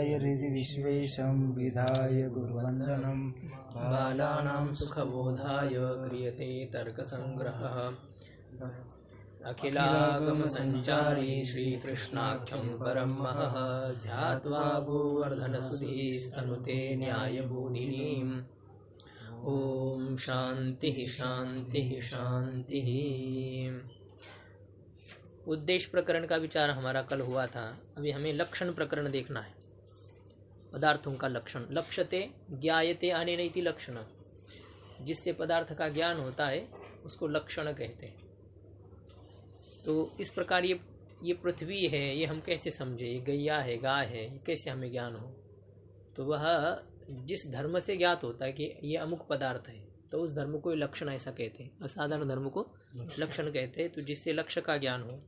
विद्याय हृदि विश्वेशं विधाय गुरुवन्दनं बालानां सुखबोधाय क्रियते तर्कसङ्ग्रहः अखिलागमसञ्चारी श्रीकृष्णाख्यं परं महः ध्यात्वा गोवर्धनसुधीस्तनुते न्यायबोधिनीम् ओम शांति शांति शांति। उद्देश्य प्रकरण का विचार हमारा कल हुआ था। अभी हमें लक्षण प्रकरण देखना है। पदार्थों का लक्षण। लक्ष्यते ज्ञायते अनेन इति लक्षण। जिससे पदार्थ का ज्ञान होता है उसको लक्षण कहते हैं। तो इस प्रकार ये पृथ्वी है, ये हम कैसे समझे, ये गैया है, गाय है, कैसे हमें ज्ञान हो। तो वह जिस धर्म से ज्ञात होता है कि ये अमुक पदार्थ है, तो उस धर्म को लक्षण ऐसा कहते हैं। असाधारण धर्म को लक्षण कहते हैं। तो जिससे लक्ष्य का ज्ञान हो।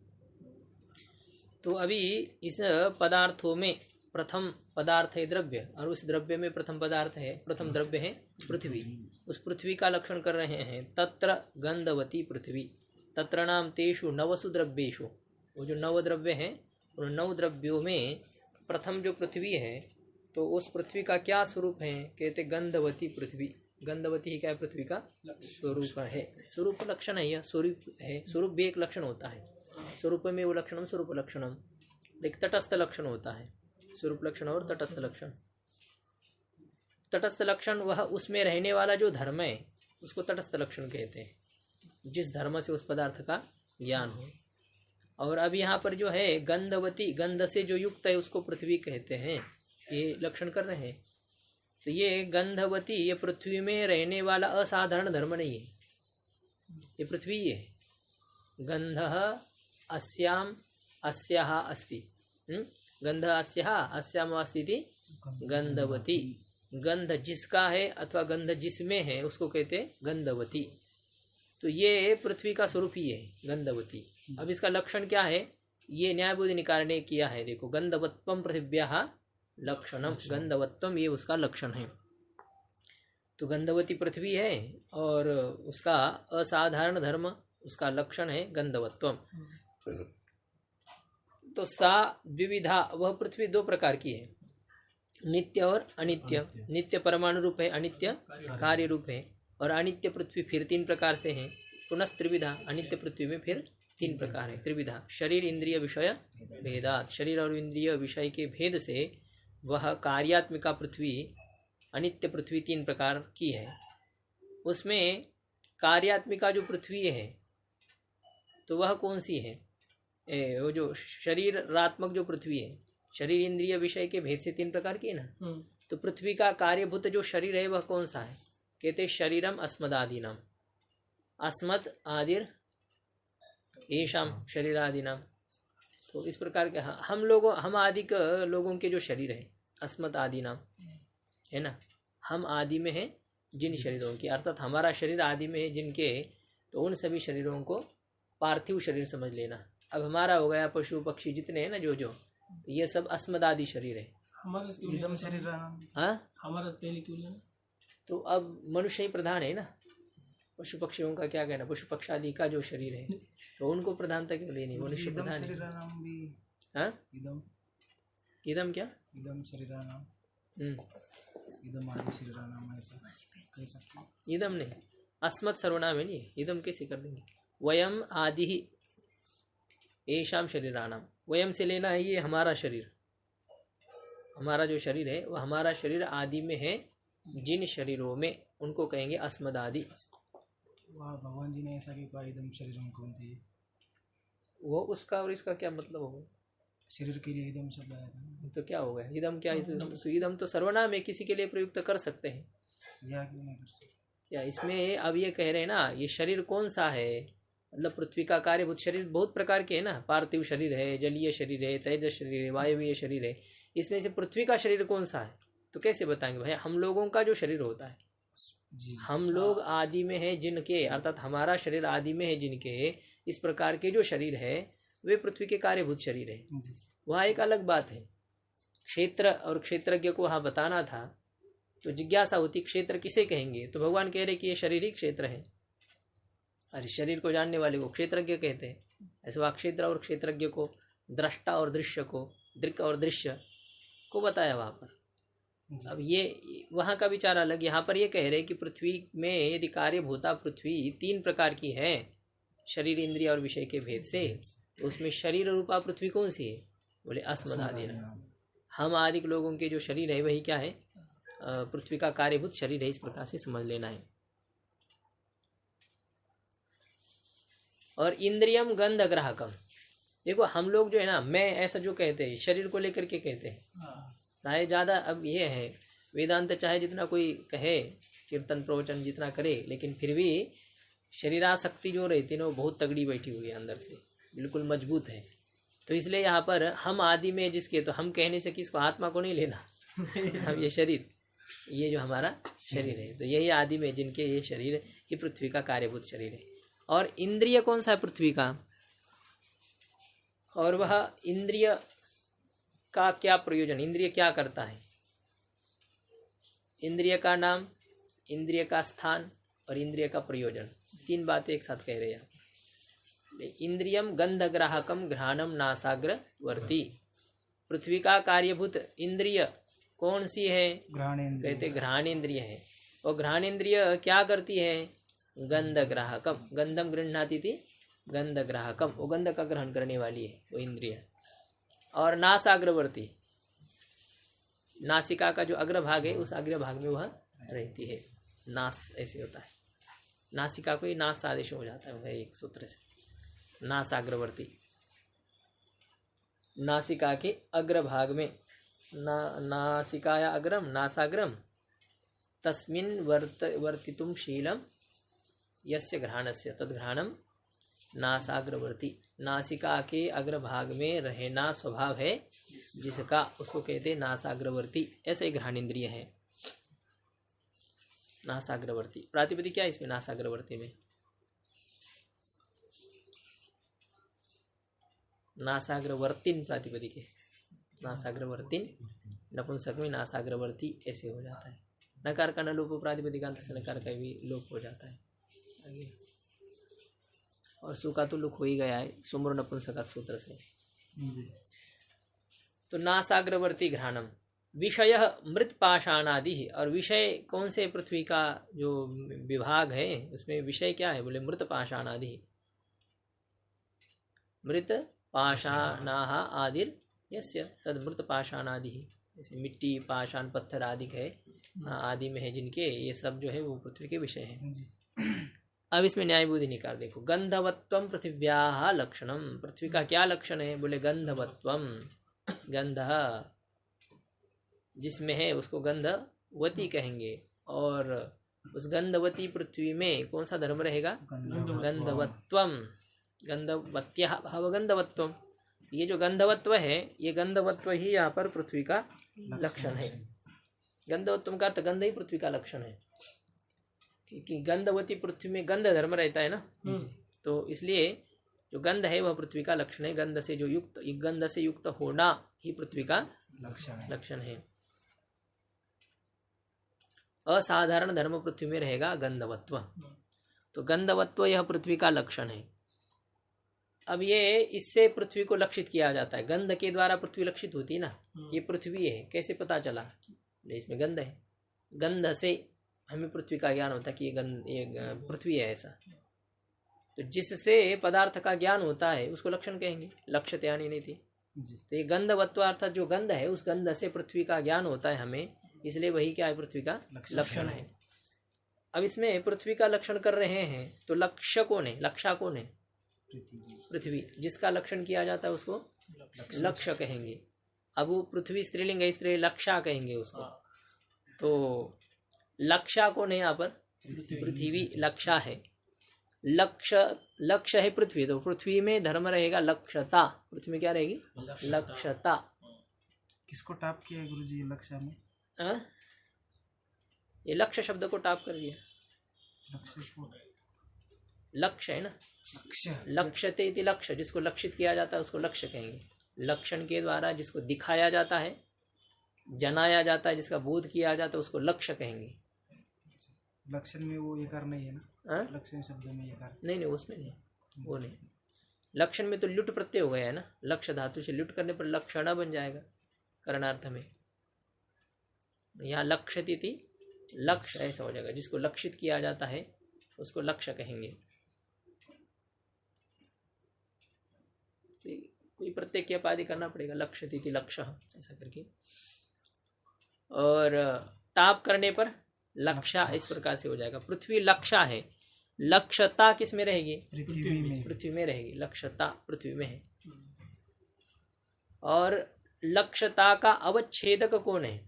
तो अभी इस पदार्थों में प्रथम पदार्थ है द्रव्य, और उस द्रव्य में प्रथम पदार्थ है, प्रथम द्रव्य है पृथ्वी। उस पृथ्वी का लक्षण कर रहे हैं। तत्र गंधवती पृथ्वी, तत्र नाम तेषु नवसु द्रव्येषु। वो जो नव द्रव्य हैं, उन नव द्रव्यों में प्रथम जो पृथ्वी है, तो उस पृथ्वी का क्या स्वरूप है, कहते गंधवती पृथ्वी। गंधवती ही क्या है, पृथ्वी का स्वरूप है। स्वरूप लक्षण है, यह स्वरूप है। स्वरूप भी एक लक्षण होता है। स्वरूप में वो लक्षणम स्वरूप लक्षणम, एक तटस्थ लक्षण होता है। स्वरूप लक्षण और तटस्थ लक्षण। तटस्थ लक्षण वह उसमें रहने वाला जो धर्म है उसको तटस्थ लक्षण कहते हैं, जिस धर्म से उस पदार्थ का ज्ञान हो। और अब यहाँ पर जो है गंधवती, गंध से जो युक्त है उसको पृथ्वी कहते हैं। ये लक्षण कर रहे हैं। तो ये गंधवती, ये पृथ्वी में रहने वाला असाधारण धर्म नहीं है। ये पृथ्वी है। गंधः अस्याम अस्याः अस्ति। गंध अस्याः अस्याम अस्ति इति गंधवती। गंध जिसका है अथवा गंध जिसमें है उसको कहते हैं गंधवती। तो ये पृथ्वी का स्वरूप ही है गंधवती। अब इसका लक्षण क्या है, ये न्यायबोधिनिकार ने किया है। देखो, गंधवत्वम पृथिव्याः लक्षणम। गंधवत्वम ये उसका लक्षण है। तो गंधवती पृथ्वी है और उसका असाधारण धर्म, उसका लक्षण है गंधवत्वम। तो सा द्विविधा, वह पृथ्वी दो प्रकार की है, नित्य और अनित्य। नित्य परमाणु रूप है, अनित्य कार्य रूप है। और अनित्य पृथ्वी फिर तीन प्रकार से है। पुनः त्रिविधा, अनित्य पृथ्वी में फिर तीन प्रकार है, त्रिविधा। शरीर इंद्रिय विषय भेदात। शरीर और इंद्रिय विषय के भेद से वह कार्यात्मिका पृथ्वी, अनित्य पृथ्वी तीन प्रकार की है। उसमें कार्यात्मिका जो पृथ्वी है तो वह कौन सी है, वो जो शरीरात्मक जो पृथ्वी है, शरीर इंद्रिय विषय के भेद से तीन प्रकार की है ना। तो पृथ्वी का कार्यभूत जो शरीर है वह कौन सा है, कहते शरीरम अस्मदादीनाम। अस्मद आदिर येषाम शरीरादीनाम। तो इस प्रकार के हम आदि के लोगों के जो शरीर है अस्मद आदि नाम है ना। हम आदि में हैं जिन शरीरों की, अर्थात हमारा शरीर आदि में है जिनके, तो उन सभी शरीरों को पार्थिव शरीर समझ लेना। अब हमारा हो गया पशु पक्षी जितने हैं ना, जो जो, तो ये सब अस्मद आदि शरीर है। इदम शरीर। हाँ, हमारा पहले क्यों लेना। तो अब मनुष्य ही प्रधान है ना। पशु पक्षियों का क्या कहना, पशु पक्ष आदि का जो शरीर है तो उनको प्रधानता क्यों देनी, मनुष्य प्रधान है। हाँ, इदम क्या, इदम शरीरानाम, इदम आदि शरीरानाम, ऐसा कह सकते हैं। इदम नहीं, अस्मत् सर्वनाम है नहीं, इदम कैसे कर देंगे। वयम आदि ही येषाम शरीरानाम। वयम से लेना है ये हमारा शरीर। हमारा जो शरीर है वह हमारा शरीर आदि में है जिन शरीरों में, उनको कहेंगे अस्मद आदि। वाह, भगवान जी ने ऐसा क्यों कहा, इदम शरीरम कौन थे। वो उसका और इसका क्या मतलब होगा, शरीर के लिए इदम शब्द आया था तो क्या होगा इदम, क्या इदम तो सर्वनाम है, किसी के लिए प्रयुक्त कर सकते हैं, या क्यों नहीं कर सकते। क्या इसमें अब ये कह रहे हैं ना, ये शरीर कौन सा है, मतलब पृथ्वी का कार्यभूत शरीर बहुत प्रकार के है ना। पार्थिव शरीर है, जलीय शरीर है, तेजस शरीर है, वायवीय शरीर है। इसमें से पृथ्वी का शरीर कौन सा है, तो कैसे बताएंगे भाई। हम लोगों का जो शरीर होता है, हम लोग आदि में है जिनके, अर्थात हमारा शरीर आदि में है जिनके, इस प्रकार के जो शरीर है वे पृथ्वी के कार्यभूत शरीर है। वहाँ एक अलग बात है। क्षेत्र और क्षेत्रज्ञ को वहाँ बताना था, तो जिज्ञासा होती क्षेत्र किसे कहेंगे, तो भगवान कह रहे कि ये शरीर ही क्षेत्र है। और शरीर को जानने वाले को क्षेत्रज्ञ कहते हैं। ऐसे वहाँ क्षेत्र और क्षेत्रज्ञ को, दृष्टा और दृश्य को, दृक् और दृश्य को बताया वहाँ पर। जी। अब ये वहाँ का विचार अलग, यहाँ पर ये कह रहे कि पृथ्वी में यदि कार्यभूता पृथ्वी 3 प्रकार की है शरीर इंद्रिय और विषय के भेद से, तो उसमें शरीर रूपा पृथ्वी कौन सी है? बोले अस्मदादि। हम आदि लोगों के जो शरीर है वही क्या है? पृथ्वी का कार्यभूत शरीर है, इस प्रकार से समझ लेना है। और इंद्रियम गंध ग्राहकम, देखो हम लोग जो है ना, मैं ऐसा जो कहते हैं शरीर को लेकर के कहते हैं राय ज़्यादा। अब ये है वेदांत चाहे जितना कोई कहे, कीर्तन प्रवचन जितना करे, लेकिन फिर भी शरीरासक्ति जो रहती है ना वो बहुत तगड़ी बैठी हुई है अंदर से, बिल्कुल मजबूत है। तो इसलिए यहाँ पर हम आदि में जिसके, तो हम कहने से किसको? आत्मा को नहीं लेना हम ये शरीर, ये जो हमारा शरीर है, तो यही आदि में जिनके ये शरीर, ये पृथ्वी का कार्यभूत शरीर है। और इंद्रिय कौन सा है? पृथ्वी का। और वह इंद्रिय का क्या प्रयोजन, इंद्रिय क्या करता है? इंद्रिय का नाम, इंद्रिय का स्थान और इंद्रिय का प्रयोजन, 3 बातें एक साथ कह रहे हैं। इंद्रियम गंधग्राहकम घ्राणम नासाग्रवर्ती, पृथ्वी का कार्यभूत इंद्रिय कौन सी है? कहते घ्राण इंद्रिय है। और घ्राण इंद्रिय क्या करती है? गंधग्राहकम, गंधम गृह्णाति थी, गंधग्राहकम, वो गंध का ग्रहण करने वाली है वो इंद्रिय। और नासाग्रवर्ती, नासिका का जो अग्रभाग है उस अग्रभाग में वह रहती है। नास ऐसे होता है, नासिका को ही नास आदेश हो जाता है वह एक सूत्र से। नासाग्रवर्ती, नासिका के अग्रभाग में, नासिकाया अग्रम नासाग्रम तस्मिन् वर्तितुम शीलम यस्य घ्राणस्य तद्घ्राणम नासाग्रवर्ती, नासिका के अग्रभाग में रहना स्वभाव है जिसका, उसको कहते हैं नासाग्रवर्ती। ऐसे ही घ्राण इंद्रिय है नासाग्रवर्ती। प्रातिपदिक क्या है इसमें? नासाग्रवर्ती में नासाग्रवर्तीन प्रातिपदिक है, नासाग्रवर्तीन नपुंसक में नासाग्रवर्ती ऐसे हो जाता है। नकार का न लोप प्रातिपदिकांत से नकार का भी लोप हो जाता है आगे। और सु का तो लुक हो ही गया है सुमर नपुंसक सूत्र से। तो नासाग्रवर्ती घ्राणम, विषय मृत पाषाणादि, और विषय कौन से? पृथ्वी का जो विभाग है उसमें विषय क्या है? बोले मृत पाषाणादि, मृत पाषाणाः आदिर यस्य तद मृत पाषाणादि, जैसे मिट्टी पाषाण पत्थर आदि है आदि में है जिनके, ये सब जो है वो पृथ्वी के विषय हैं। अब इसमें न्याय बुद्धि निकाल देखो। गंधवत्वम पृथिव्याः लक्षणम, पृथ्वी का क्या लक्षण है? बोले गंधवत्वम, गंध जिसमें है उसको गंधवती कहेंगे। और उस गंधवती पृथ्वी में कौन सा धर्म रहेगा? गंधवत्वम, गंधवत्या भाव गंधवत्वम। ये जो गंधवत्व है, ये गंधवत्व ही यहाँ पर पृथ्वी का लक्षण है। गंधवत्व का अर्थ गंध ही पृथ्वी का लक्षण है, क्योंकि गंधवती पृथ्वी में गंध धर्म रहता है ना, तो इसलिए जो गंध है वह पृथ्वी का लक्षण है। गंध से जो युक्त, गंध से युक्त होना ही पृथ्वी का लक्षण है। असाधारण धर्म पृथ्वी में रहेगा गंधवत्व, तो गंधवत्व यह पृथ्वी का लक्षण है। अब ये इससे पृथ्वी को लक्षित किया जाता है, गंध के द्वारा पृथ्वी लक्षित होती है ना। ये पृथ्वी है, कैसे पता चला? इसमें गंध है, गंध से हमें पृथ्वी का ज्ञान होता है कि ये पृथ्वी है ऐसा। तो जिससे पदार्थ का ज्ञान होता है उसको लक्षण कहेंगे, लक्ष्यते यानी नहीं थी। तो ये गंधवत्व अर्थात जो गंध है उस गंध से पृथ्वी का ज्ञान होता है हमें, इसलिए वही क्या है? पृथ्वी का लक्षण है। अब इसमें पृथ्वी का लक्षण कर रहे हैं तो लक्ष्य कौन है? लक्षा कौन है? पृथ्वी। जिसका लक्षण किया जाता है उसको लक्ष्य कहेंगे। अब वो पृथ्वी स्त्रीलिंग है, इसलिए लक्षा कहेंगे उसको। तो लक्षा कौन है यहाँ पर? पृथ्वी लक्षा है। लक्ष्य है पृथ्वी, तो पृथ्वी में धर्म रहेगा लक्ष्यता। पृथ्वी में क्या रहेगी? लक्ष्यता। किसको टाप किया है गुरुजी लक्ष्य में? ये लक्ष्य शब्द को टाप कर दिया। लक्ष्य है ना, लक्ष्यते इति लक्ष्य, जिसको लक्षित किया जाता है उसको लक्ष्य कहेंगे। लक्षण के द्वारा जिसको दिखाया जाता है, जनाया जाता है, जिसका बोध किया जाता है उसको लक्ष्य कहेंगे। लक्षण में वो एकार नहीं है ना? लक्षण शब्द में एकार नहीं, उसमें नहीं, वो नहीं। लक्षण में तो लुट प्रत्यय हो गया है ना, लक्ष्य धातु से लुट करने पर लक्षणा बन जाएगा करणार्थ में। यहाँ लक्ष्यति थी, लक्ष्य ऐसा हो जाएगा, जिसको लक्षित किया जाता है उसको लक्ष्य कहेंगे। कोई प्रत्यय की अपाधि करना पड़ेगा, लक्ष्यति थी लक्ष्य ऐसा करके। और ताप करने पर लक्षा इस प्रकार से हो जाएगा। पृथ्वी लक्षा है, लक्षता किस में रहेगी? पृथ्वी में रहेगी। लक्षता पृथ्वी में है। और लक्षता का अवच्छेदक कौन है?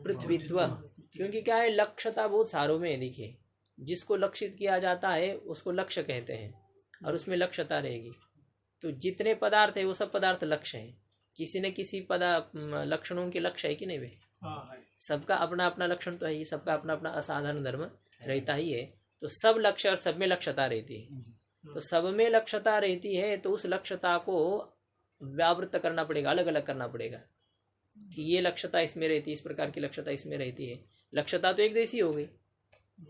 पृथ्वीत्व। क्योंकि क्या है, लक्षता बहुत सारों में है। देखिए, जिसको लक्षित किया जाता है उसको लक्ष्य कहते हैं और उसमें लक्षता रहेगी। तो जितने पदार्थ है वो सब पदार्थ लक्ष्य है। किसी न किसी लक्षणों के लक्ष्य है कि नहीं वे? सबका अपना अपना लक्षण तो है ही, सबका अपना अपना असाधारण धर्म रहता ही है। तो सब लक्ष्य और सब में लक्ष्यता रहती है। तो सब में लक्ष्यता रहती है तो उस लक्ष्यता को व्यावृत्त करना पड़ेगा, अलग अलग करना पड़ेगा कि ये लक्ष्यता इसमें रहती है, इस प्रकार की लक्ष्यता इसमें रहती है। लक्ष्यता तो एक जैसी हो गई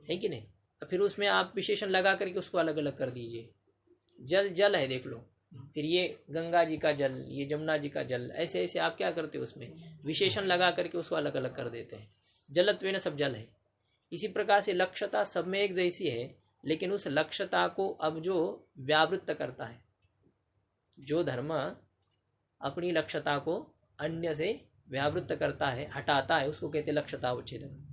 है कि नहीं? फिर उसमें आप विशेषण लगा करके उसको अलग अलग कर दीजिए। जल जल है, देख लो, फिर ये गंगा जी का जल, ये जमुना जी का जल, ऐसे ऐसे आप क्या करते हो, उसमें विशेषण लगा करके उसको अलग अलग कर देते हैं। जलत्वेन सब जल है। इसी प्रकार से लक्ष्यता सब में एक जैसी है, लेकिन उस लक्ष्यता को अब जो व्यावृत्त करता है, जो धर्म अपनी लक्ष्यता को अन्य से व्यावृत्त करता है, हटाता है, उसको कहते हैं लक्ष्यतावच्छेदक।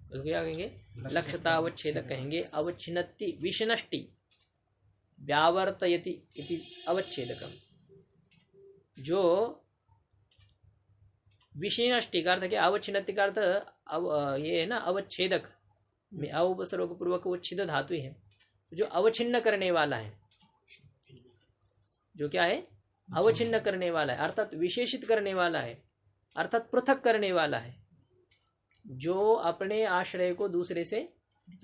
उसको क्या कहेंगे? लक्ष्यतावच्छेदक कहेंगे। अवच्छिन्नति विषनष्टि व्यावर्तयति इति अवच्छेदकम। जो विषयनष्टि का अर्थ क्या? अवच्छिन्नति का अर्थ ये है ना, अवच्छेदक में अवसर्ग पूर्वक वो छिद धातु है, जो अवच्छिन्न करने वाला है। जो क्या है? अवच्छिन्न करने वाला है, अर्थात विशेषित करने वाला है, अर्थात पृथक करने वाला है। जो अपने आश्रय को दूसरे से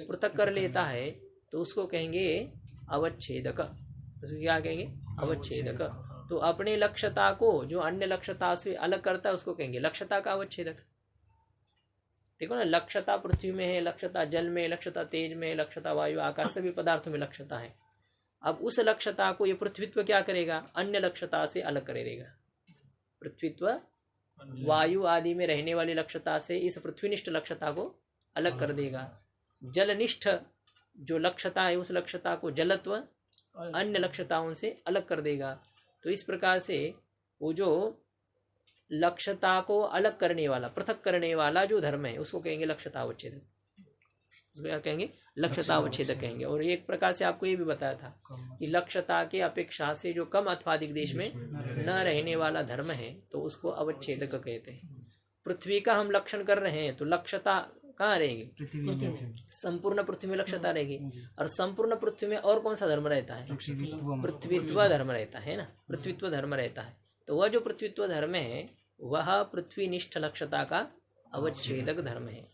पृथक कर लेता है तो उसको कहेंगे अवच्छेदक। उसको क्या कहेंगे? अवच्छेदक। तो अपने लक्ष्यता को जो अन्य लक्ष्यता से अलग करता है उसको कहेंगे लक्ष्यता का अवच्छेदक। देखो ना, लक्ष्यता पृथ्वी में है, लक्ष्यता जल में, लक्ष्यता तेज में, लक्ष्यता वायु आकाश सभी पदार्थों में लक्ष्यता है। अब उस लक्ष्यता को ये पृथ्वीत्व क्या करेगा? अन्य लक्ष्यता से अलग कर देगा। पृथ्वीत्व वायु आदि में रहने वाली लक्ष्यता से इस पृथ्वीनिष्ठ लक्ष्यता को अलग कर देगा। जलनिष्ठ जो लक्ष्यता है उस लक्ष्यता को जलत्व अन्य लक्ष्यताओं से अलग कर देगा। तो इस प्रकार से वो जो लक्ष्यता को अलग करने वाला, पृथक करने वाला जो धर्म है उसको कहेंगे लक्ष्यतावच्छेदक। उसको क्या कहेंगे? लक्ष्यतावच्छेदक कहेंगे। और एक प्रकार से आपको ये भी बताया था कि लक्ष्यता के अपेक्षा से जो कम अथवा अधिक देश में न रहने वाला धर्म है तो उसको अवच्छेदक कहते हैं। पृथ्वी का हम लक्षण कर रहे हैं तो लक्ष्यता कहाँ रहेगी? संपूर्ण पृथ्वी में लक्ष्यता रहेगी। और संपूर्ण पृथ्वी में और कौन सा धर्म रहता है? पृथ्वीत्व धर्म रहता है ना, पृथ्वीत्व धर्म रहता है। तो वह जो पृथ्वीत्व धर्म है वह पृथ्वीनिष्ठ लक्ष्यता का अवच्छेदक धर्म है।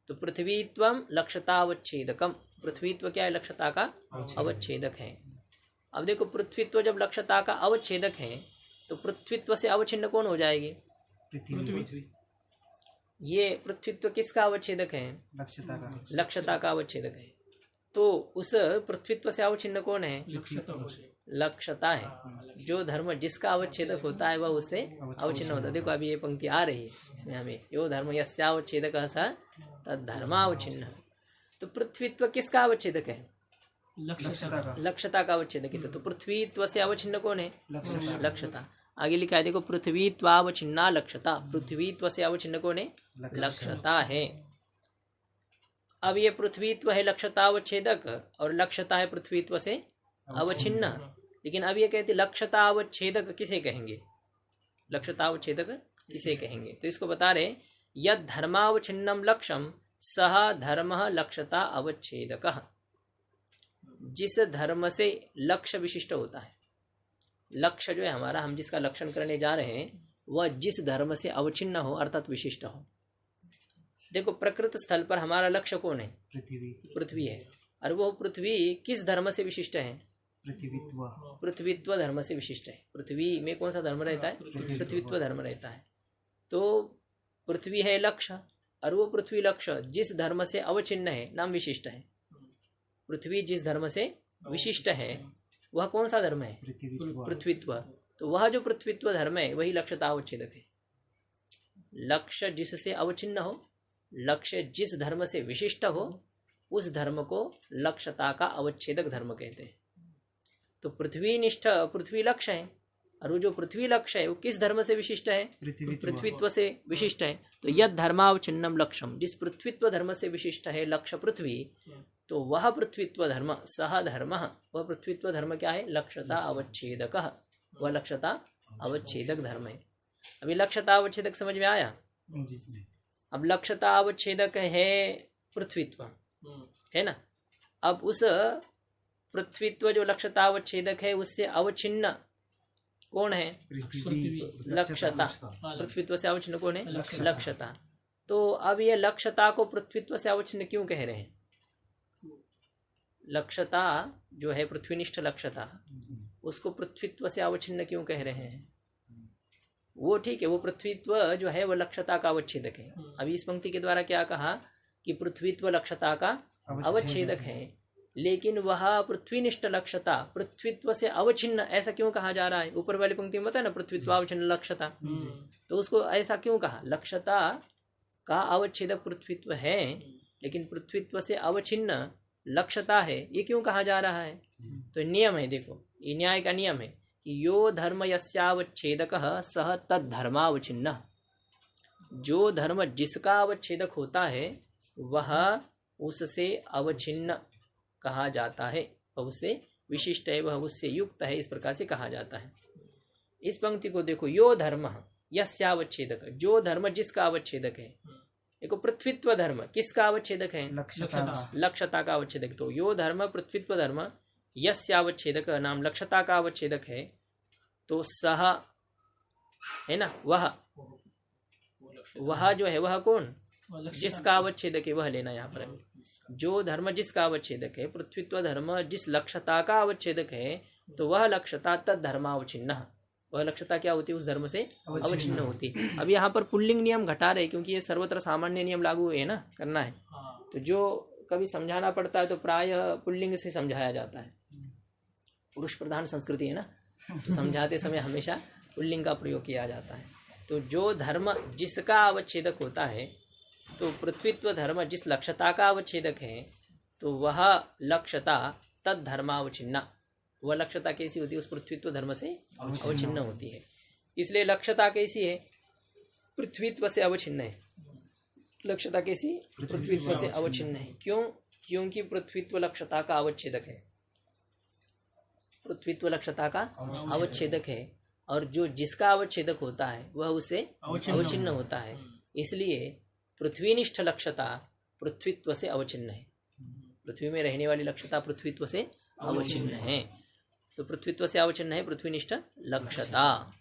तो पृथ्वीत्वम लक्ष्यतावच्छेदकम। पृथ्वीत्व क्या है? लक्ष्यता का अवच्छेदक है। अब देखो, पृथ्वीत्व जब लक्ष्यता का अवच्छेदक है तो पृथ्वीत्व से अवच्छिन्न कौन हो जाएगी? पृथ्वी। ये पृथ्वीत्व किसका अवच्छेदक है? लक्ष्यता का अवच्छेदक है। तो उस पृथ्वीत्व से अवच्छिन्न कौन है? लक्ष्यता है। जो धर्म जिसका अवच्छेदक होता है वह उससे अवच्छिन्न होता है। देखो अभी ये पंक्ति आ रही है, इसमें हमें यो धर्म यस्यावच्छेदक स तद्धर्मावच्छिन्न। तो पृथ्वीत्व किसका अवच्छेदक है? लक्ष्यता का अवच्छेदक है। तो पृथ्वीत्व से अवच्छिन्न कौन है? लक्ष्यता। आगे लिखा है देखो, पृथ्वीत्वावच्छिन्ना लक्ष्यता। पृथ्वीत्व से अवच्छिन्न कौन है? लक्ष्यता है। अब ये पृथ्वीत्व है लक्ष्यतावच्छेदक और लक्ष्यता है पृथ्वीत्व से अवच्छिन्न। लेकिन अब ये कहते लक्ष्यतावच्छेदक किसे कहेंगे? लक्ष्यतावच्छेदक किसे कहेंगे? तो इसको बता रहे, यद धर्मावच्छिन्नम लक्ष्यम सह धर्म लक्ष्यता अवच्छेदकः। जिस धर्म से लक्ष्य विशिष्ट होता है, लक्ष्य जो है हमारा, हम जिसका लक्षण करने जा रहे हैं वह जिस धर्म से अवच्छिन्न हो अर्थात विशिष्ट हो। देखो, प्रकृत स्थल पर हमारा लक्ष्य कौन है? पृथ्वी है। और वो पृथ्वी किस धर्म से विशिष्ट है? पृथ्वीत्व धर्म से विशिष्ट है। पृथ्वी में कौन सा धर्म रहता है? पृथ्वीत्व धर्म रहता है। तो पृथ्वी है लक्ष्य और वो पृथ्वी लक्ष्य जिस धर्म से अवच्छिन्न है, नाम विशिष्ट है। पृथ्वी जिस धर्म से विशिष्ट है वह कौन सा धर्म है? पृथ्वीत्व। तो वह जो पृथ्वीत्व धर्म है वही लक्ष्यतावच्छेदक है। लक्ष्य जिससे अवच्छिन्न हो, लक्ष्य जिस धर्म से विशिष्ट हो, उस धर्म को लक्ष्यता का अवच्छेदक धर्म कहते हैं। तो पृथ्वीनिष्ठ पृथ्वी लक्ष्य है, और वो जो पृथ्वी लक्ष्य है वो किस धर्म से विशिष्ट है? पृथ्वीत्व से विशिष्ट है। तो यद धर्मावच्छिन्नम लक्ष्यम, जिस पृथ्वीत्व धर्म से विशिष्ट है लक्ष्य पृथ्वी, तो वह पृथ्वीत्व धर्म सह धर्म, वह पृथ्वीत्व धर्म क्या है? लक्ष्यता अवच्छेदक, वह लक्ष्यता अवच्छेदक धर्म है। अभी लक्ष्यता अवच्छेदक समझ में आया? अब लक्ष्यता अवच्छेदक है पृथ्वीत्व, है ना। अब उस पृथ्वीत्व जो लक्ष्यता अवच्छेदक है उससे अवच्छिन्न कौन है? लक्ष्यता। पृथ्वीत्व से अवच्छिन्न कौन है? लक्ष्यता। तो अब ये लक्ष्यता को पृथ्वीत्व से अवच्छिन्न क्यों कह रहे हैं? लक्ष्यता जो है पृथ्वीनिष्ठ लक्ष्यता, उसको पृथ्वीत्व से अवच्छिन्न क्यों कह रहे हैं? वो ठीक है, वो पृथ्वीत्व जो है वो लक्ष्यता का अवच्छेदक है। अभी इस पंक्ति के द्वारा क्या कहा कि पृथ्वीत्व लक्ष्यता का अवच्छेदक है, लेकिन वह पृथ्वीनिष्ठ लक्ष्यता पृथ्वीत्व से अवच्छिन्न ऐसा क्यों कहा जा रहा है? ऊपर वाली पंक्ति में बताया ना, पृथ्वीत्व अवच्छिन्न लक्ष्यता, तो उसको ऐसा क्यों कहा? लक्ष्यता का अवच्छेदक पृथ्वीत्व है, लेकिन पृथ्वीत्व से अवच्छिन्न लक्ष्यता है, ये क्यों कहा जा रहा है? तो नियम है, देखो ये न्याय का नियम है कि यो धर्म यस्यावच्छेदकः सह तद धर्मावच्छिन्न, जो धर्म जिसका अवच्छेदक होता है वह उससे अवच्छिन्न कहा जाता है, वह उससे विशिष्ट है, वह उससे युक्त है, इस प्रकार से कहा जाता है। इस पंक्ति को देखो, यो धर्म यस्यावच्छेदक, जो धर्म जिसका अवच्छेदक है। देखो पृथ्वीत्व धर्म किसका अवच्छेदक है? लक्ष्यता का अवच्छेदक। तो यो धर्म पृथ्वीत्व धर्म यस्यावच्छेदक नाम लक्ष्यता का अवच्छेदक है, तो सह है ना, वह जो है वह कौन? जिसका अवच्छेदक है, वह लेना यहाँ पर। जो धर्म जिसका अवच्छेदक है, पृथ्वीत्व धर्म जिस लक्ष्यता का अवच्छेदक है, तो वह लक्ष्यता तद धर्मावच्छिन्न, वह लक्ष्यता क्या होती है? उस धर्म से अवच्छिन्न होती है। अब यहाँ पर पुल्लिंग नियम घटा रहे, क्योंकि ये सर्वत्र सामान्य नियम लागू है ना, करना है। तो जो कभी समझाना पड़ता है तो प्राय पुल्लिंग से समझाया जाता है, पुरुष प्रधान संस्कृति है ना, तो समझाते समय हमेशा पुल्लिंग का प्रयोग किया जाता है। तो जो धर्म जिसका अवच्छेदक होता है, तो पृथ्वीत्व धर्म जिस लक्ष्यता का अवच्छेदक है, तो वह लक्ष्यता तद धर्मावच्छिन्न, वह लक्ष्यता कैसी होती है? उस पृथ्वीत्व धर्म से अवच्छिन्न होती है। इसलिए लक्ष्यता कैसी है? पृथ्वीत्व से अवच्छिन्न है। लक्ष्यता कैसी? पृथ्वीत्व से अवच्छिन्न है। क्यों? क्योंकि पृथ्वीत्व लक्ष्यता का अवच्छेदक है, पृथ्वीत्व लक्ष्यता का अवच्छेदक है, और जो जिसका अवच्छेदक होता है वह उससे अवच्छिन्न होता है। इसलिए पृथ्वीनिष्ठ लक्ष्यता पृथ्वीत्व से अवच्छिन्न है, पृथ्वी में रहने वाली लक्ष्यता पृथ्वीत्व से अवच्छिन्न है। तो पृथ्वीत्व से अवच्छिन्न है पृथ्वीनिष्ठ लक्ष्यता।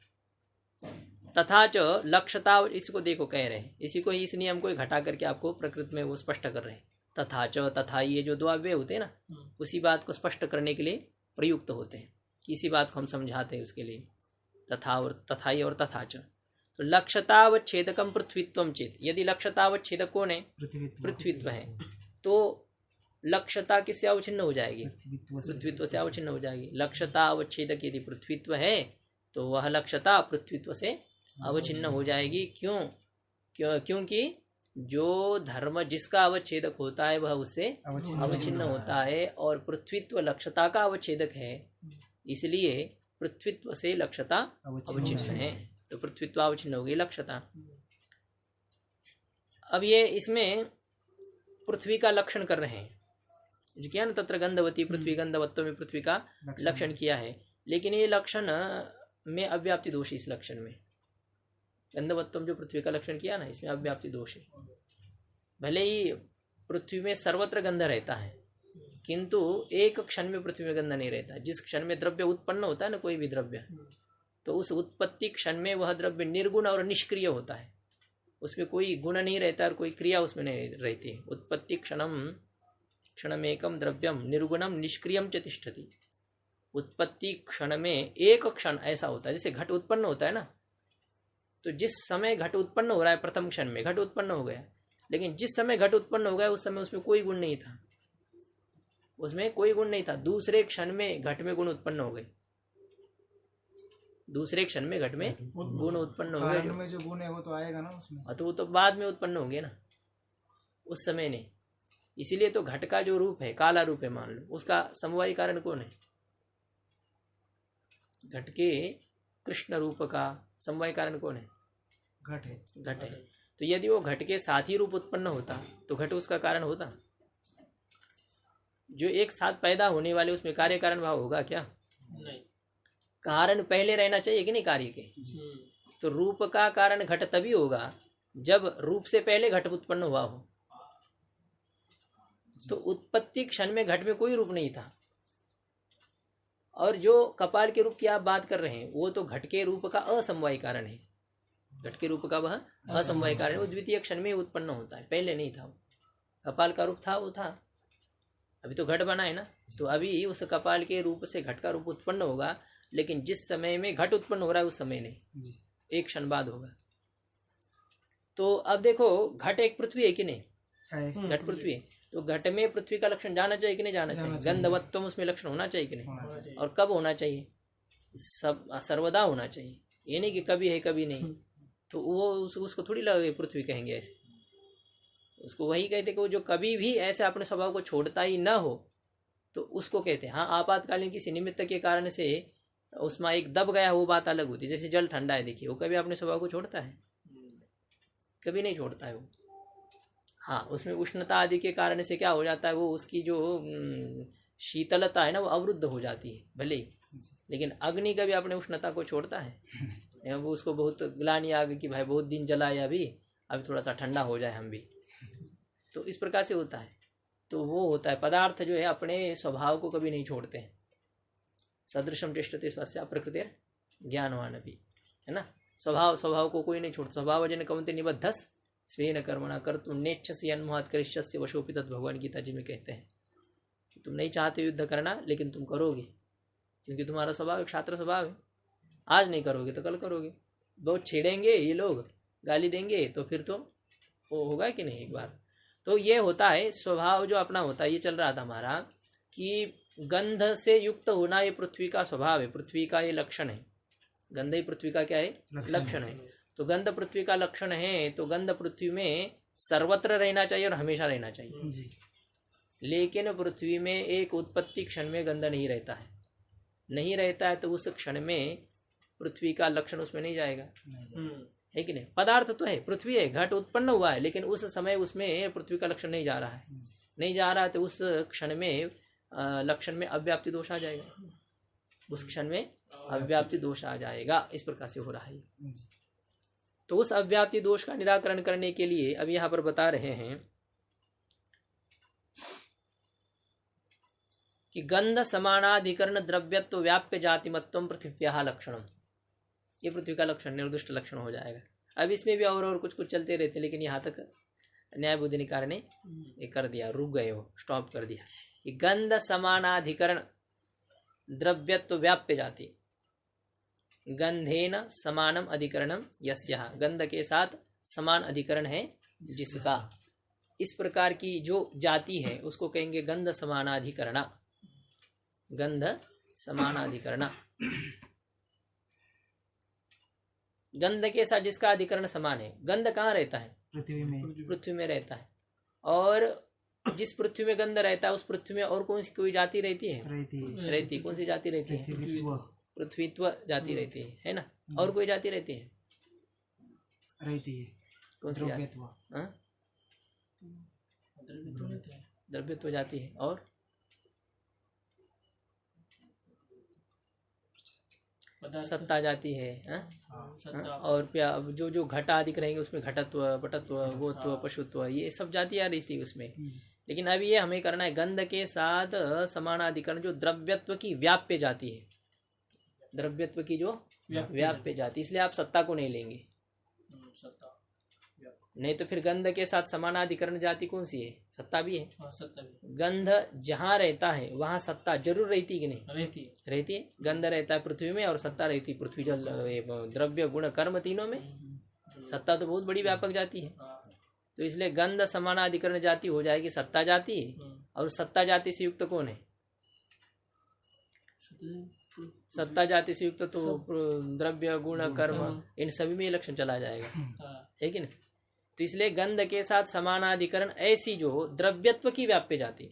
तथा च लक्ष्यता, इसको देखो कह रहे हैं, इसी को ही, इस नियम को ही घटा करके आपको प्रकृति में वो स्पष्ट कर रहे हैं। तथा च, तथा ये जो दो अव्यय होते हैं ना, उसी बात को स्पष्ट करने के लिए प्रयुक्त होते हैं, इसी बात को हम समझाते हैं उसके लिए। तथा और तथाई और तथा च। तो लक्ष्यतावच्छेदकम पृथ्वीत्वम चेत, यदि लक्ष्यतावच्छेदक कौन है? पृथ्वीत्व है, तो लक्ष्यता किससे अवच्छिन्न हो जाएगी? पृथ्वीत्व से अवच्छिन्न हो जाएगी। लक्ष्यता अवच्छेदक यदि पृथ्वीत्व है, तो वह लक्ष्यता पृथ्वीत्व से अवच्छिन्न हो जाएगी। क्योंकि जो धर्म जिसका अवच्छेदक होता है वह उससे अवच्छिन्न होता है, और पृथ्वीत्व लक्ष्यता का अवच्छेदक है, इसलिए पृथ्वीत्व से लक्ष्यता अवच्छिन्न है। तो पृथ्वीत्व अवच्छिन्न होगी लक्ष्यता। अब ये इसमें पृथ्वी का लक्षण कर रहे हैं, जो किया ना, तत्र गंधवती पृथ्वी, गंधवत्व में पृथ्वी का लक्षण किया है। लेकिन ये लक्षण में अव्याप्ति दोष, इस लक्षण में गंधवत्व जो पृथ्वी का लक्षण किया ना, इसमें अव्याप्ति दोष है। भले ही पृथ्वी में सर्वत्र गंध रहता है, किंतु एक क्षण में पृथ्वी में गंध नहीं रहता। जिस क्षण में द्रव्य उत्पन्न होता है ना, कोई भी द्रव्य, तो उस उत्पत्ति क्षण में वह द्रव्य निर्गुण और निष्क्रिय होता है, उसमें कोई गुण नहीं रहता और कोई क्रिया उसमें नहीं रहती। उत्पत्ति क्षणमेकम द्रव्यम निर्गुणम निष्क्रियम च तिष्ठति। उत्पत्ति क्षण में एक क्षण ऐसा होता है, जैसे घट उत्पन्न होता है ना, तो जिस समय घट उत्पन्न हो रहा है, प्रथम क्षण में घट उत्पन्न हो गया, लेकिन जिस समय घट उत्पन्न हो गया उस समय उसमें कोई गुण नहीं था, उसमें कोई गुण नहीं था। दूसरे क्षण में घट में गुण उत्पन्न हो गए, दूसरे क्षण में घट में गुण उत्पन्न हो गए कारण में जो गुण है वो तो आएगा ना उसमें। तो वो तो बाद में उत्पन्न होंगे ना, उस समय नहीं। इसीलिए तो घट का जो रूप है काला रूप है मान लो, उसका समवायी कारण कौन है? घट के कृष्ण रूप का समवायी कारण कौन है? घट है। घट है। तो यदि वो घट के साथ ही रूप उत्पन्न होता तो घट उसका कारण होता? जो एक साथ पैदा होने वाले उसमें कार्य कारण भाव होगा क्या? नहीं। कारण पहले रहना चाहिए कि नहीं कार्य के? तो रूप का कारण घट तभी होगा जब रूप से पहले घट उत्पन्न हुआ हो। तो उत्पत्ति क्षण में घट में कोई रूप नहीं था। और जो कपाल के रूप की आप बात कर रहे हैं वो तो घट के रूप का असमवायी कारण है। घट के रूप का वह असमवायी कारण है, वो द्वितीय क्षण में उत्पन्न होता है, पहले नहीं था। वो कपाल का रूप था, वो था, अभी तो घट बना है ना। तो अभी उस कपाल के रूप से घट का रूप उत्पन्न होगा, लेकिन जिस समय में घट उत्पन्न हो रहा है उस समय नहीं, एक क्षण बाद होगा। तो अब देखो घट एक पृथ्वी है कि नहीं? है। घट पृथ्वी है, तो घट में पृथ्वी का लक्षण जाना चाहिए कि नहीं जाना चाहिए? गंधवत्व उसमें लक्षण होना चाहिए कि नहीं? और कब होना चाहिए? सब सर्वदा होना चाहिए, ये नहीं कि कभी है कभी नहीं। तो वो उसको थोड़ी लगे पृथ्वी कहेंगे ऐसे, उसको वही कहते कि वो जो कभी भी ऐसे अपने स्वभाव को छोड़ता ही ना हो तो उसको कहते हैं। हाँ, आपातकालीन किसी निमित्त के कारण से उसमें एक दब गया वो बात अलग होती है। जैसे जल ठंडा है, देखिए वो कभी अपने स्वभाव को छोड़ता है? कभी नहीं छोड़ता है वो। हाँ, उसमें उष्णता आदि के कारण से क्या हो जाता है, वो उसकी जो शीतलता है ना वो अवरुद्ध हो जाती है भले ही, लेकिन अग्नि कभी अपने उष्णता को छोड़ता है? वो उसको बहुत ग्लानि आ गई कि भाई बहुत दिन जला है अभी थोड़ा सा ठंडा हो जाए हम भी। तो इस प्रकार से होता है। तो वो होता है, पदार्थ जो है अपने स्वभाव को कभी नहीं छोड़ते हैं। सदृशम तिष्ठते स्वस्य प्रकृति ज्ञानवान भी, है ना। स्वभाव को कोई नहीं छोड़ता। स्वभावजन कवंते निबद्धस स्वेन कर्मणा कर्तुम नेच्छसि अन्मोहात् करिष्यसि वशोऽपि तद्, भगवान गीता जी में कहते हैं कि तुम नहीं चाहते युद्ध करना लेकिन तुम करोगे, क्योंकि तुम्हारा स्वभाव एक छात्र स्वभाव है। आज नहीं करोगे तो कल करोगे। बहुत छेड़ेंगे ये लोग, गाली देंगे तो फिर तो वो होगा कि नहीं एक बार। तो ये होता है स्वभाव जो अपना होता है। ये चल रहा था हमारा कि गंध से युक्त होना ये पृथ्वी का स्वभाव है, पृथ्वी का ये लक्षण है। गंध ही पृथ्वी का क्या है? लक्षण है। तो गंध पृथ्वी का लक्षण है, तो गंध पृथ्वी में सर्वत्र रहना चाहिए और हमेशा रहना चाहिए जी। लेकिन पृथ्वी में एक उत्पत्ति क्षण में गंध नहीं रहता है, नहीं रहता है, तो उस क्षण में पृथ्वी का लक्षण उसमें नहीं जाएगा, है कि नहीं। पदार्थ तो है, पृथ्वी है, घट उत्पन्न हुआ है, लेकिन उस समय उसमें पृथ्वी का लक्षण नहीं जा रहा है, नहीं जा रहा है, तो उस क्षण में लक्षण में अव्याप्ति दोष आ जाएगा, उस क्षण में अव्याप्ति दोष आ जाएगा। इस प्रकार से हो रहा है। तो उस अव्याप्ति दोष का निराकरण करने के लिए अब यहाँ पर बता रहे हैं कि गंध समानाधिकरण द्रव्यत्व व्याप्य जातिमत्वम पृथ्व्याः लक्षणम। ये पृथ्वी का लक्षण निर्दिष्ट लक्षण हो जाएगा। अब इसमें भी और कुछ कुछ चलते रहते, लेकिन यहाँ तक न्याय बुद्धिनिकार ने ये कर दिया, रुक गए, हो स्टॉप कर दिया कि गंध समानाधिकरण द्रव्यत्व व्याप्य जाति, गंधेन समानम अधिकरणम यस्यः, गंध के साथ समान अधिकरण है जिसका। इस प्रकार की जो जाति है उसको कहेंगे गंध समानाधिकरण, गंध समानाधिकरण। गंध के साथ जिसका अधिकरण समान है। गंध कहाँ रहता है? पृथ्वी में रहता है। और जिस पृथ्वी में गंध रहता है उस पृथ्वी में और कौन सी कोई जाति रहती है? रहती कौन सी जाति रहती है? पृथ्वीत्व जाति रहती है ना। और कोई जाति रहती है? रहती है। कौन सी जाति? द्रव्यत्व जाति है। और सत्ता जाती है। और जो जो घटा अधिक रहेंगे उसमें घटत्व, पटत्व, गोत्व, पशुत्व, ये सब जातियाँ रहती है उसमें। लेकिन अभी ये हमें करना है गंध के साथ समानाधिकरण जो द्रव्यत्व की व्याप्य जाति है, द्रव्यत्व की जो व्याप्य जाति, इसलिए आप सत्ता को नहीं लेंगे, नहीं तो फिर गंध के साथ समानाधिकरण जाति कौन सी है? सत्ता भी है। सत्ता भी। गंध जहाँ रहता है वहाँ सत्ता जरूर रहती कि नहीं? रहती है। गंध रहता है पृथ्वी में और सत्ता रहती है पृथ्वी, जल, द्रव्य, गुण, कर्म, तीनों में सत्ता तो बहुत बड़ी व्यापक जाति है। तो इसलिए गंध समानाधिकरण जाति हो जाएगी सत्ता जाति। और सत्ता जाति से युक्त कौन है? सत्ता जाति से युक्त तो द्रव्य गुण कर्म इन सभी में ये लक्षण चला जाएगा, है कि नहीं। तो इसलिए गंध के साथ समानाधिकरण ऐसी जो द्रव्यत्व की व्याप्य जाति,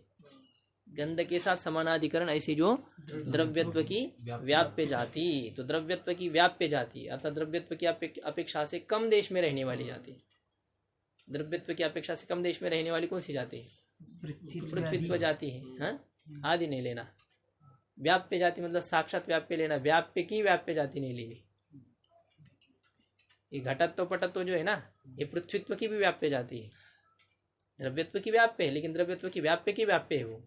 गंध के साथ समानाधिकरण ऐसी जो द्रव्यत्व की व्याप्य जाति, तो द्रव्यत्व की व्याप्य जाति अर्थात द्रव्यत्व की अपेक्षा से कम देश में रहने वाली जाति, द्रव्यत्व की अपेक्षा से कम देश में रहने वाली कौन सी जाति है? पृथ्वीत्व जाति है। हाँ, आदि नहीं लेना। व्याप्य जाति मतलब साक्षात व्याप्य लेना, व्याप्य की व्याप्य जाति नहीं लेनी। ये घटत्व पटत्व जो है ना, ये पृथ्वीत्व की भी व्याप्य जाति है, द्रव्यत्व की व्याप्य है लेकिन द्रव्यत्व की व्याप्य है वो,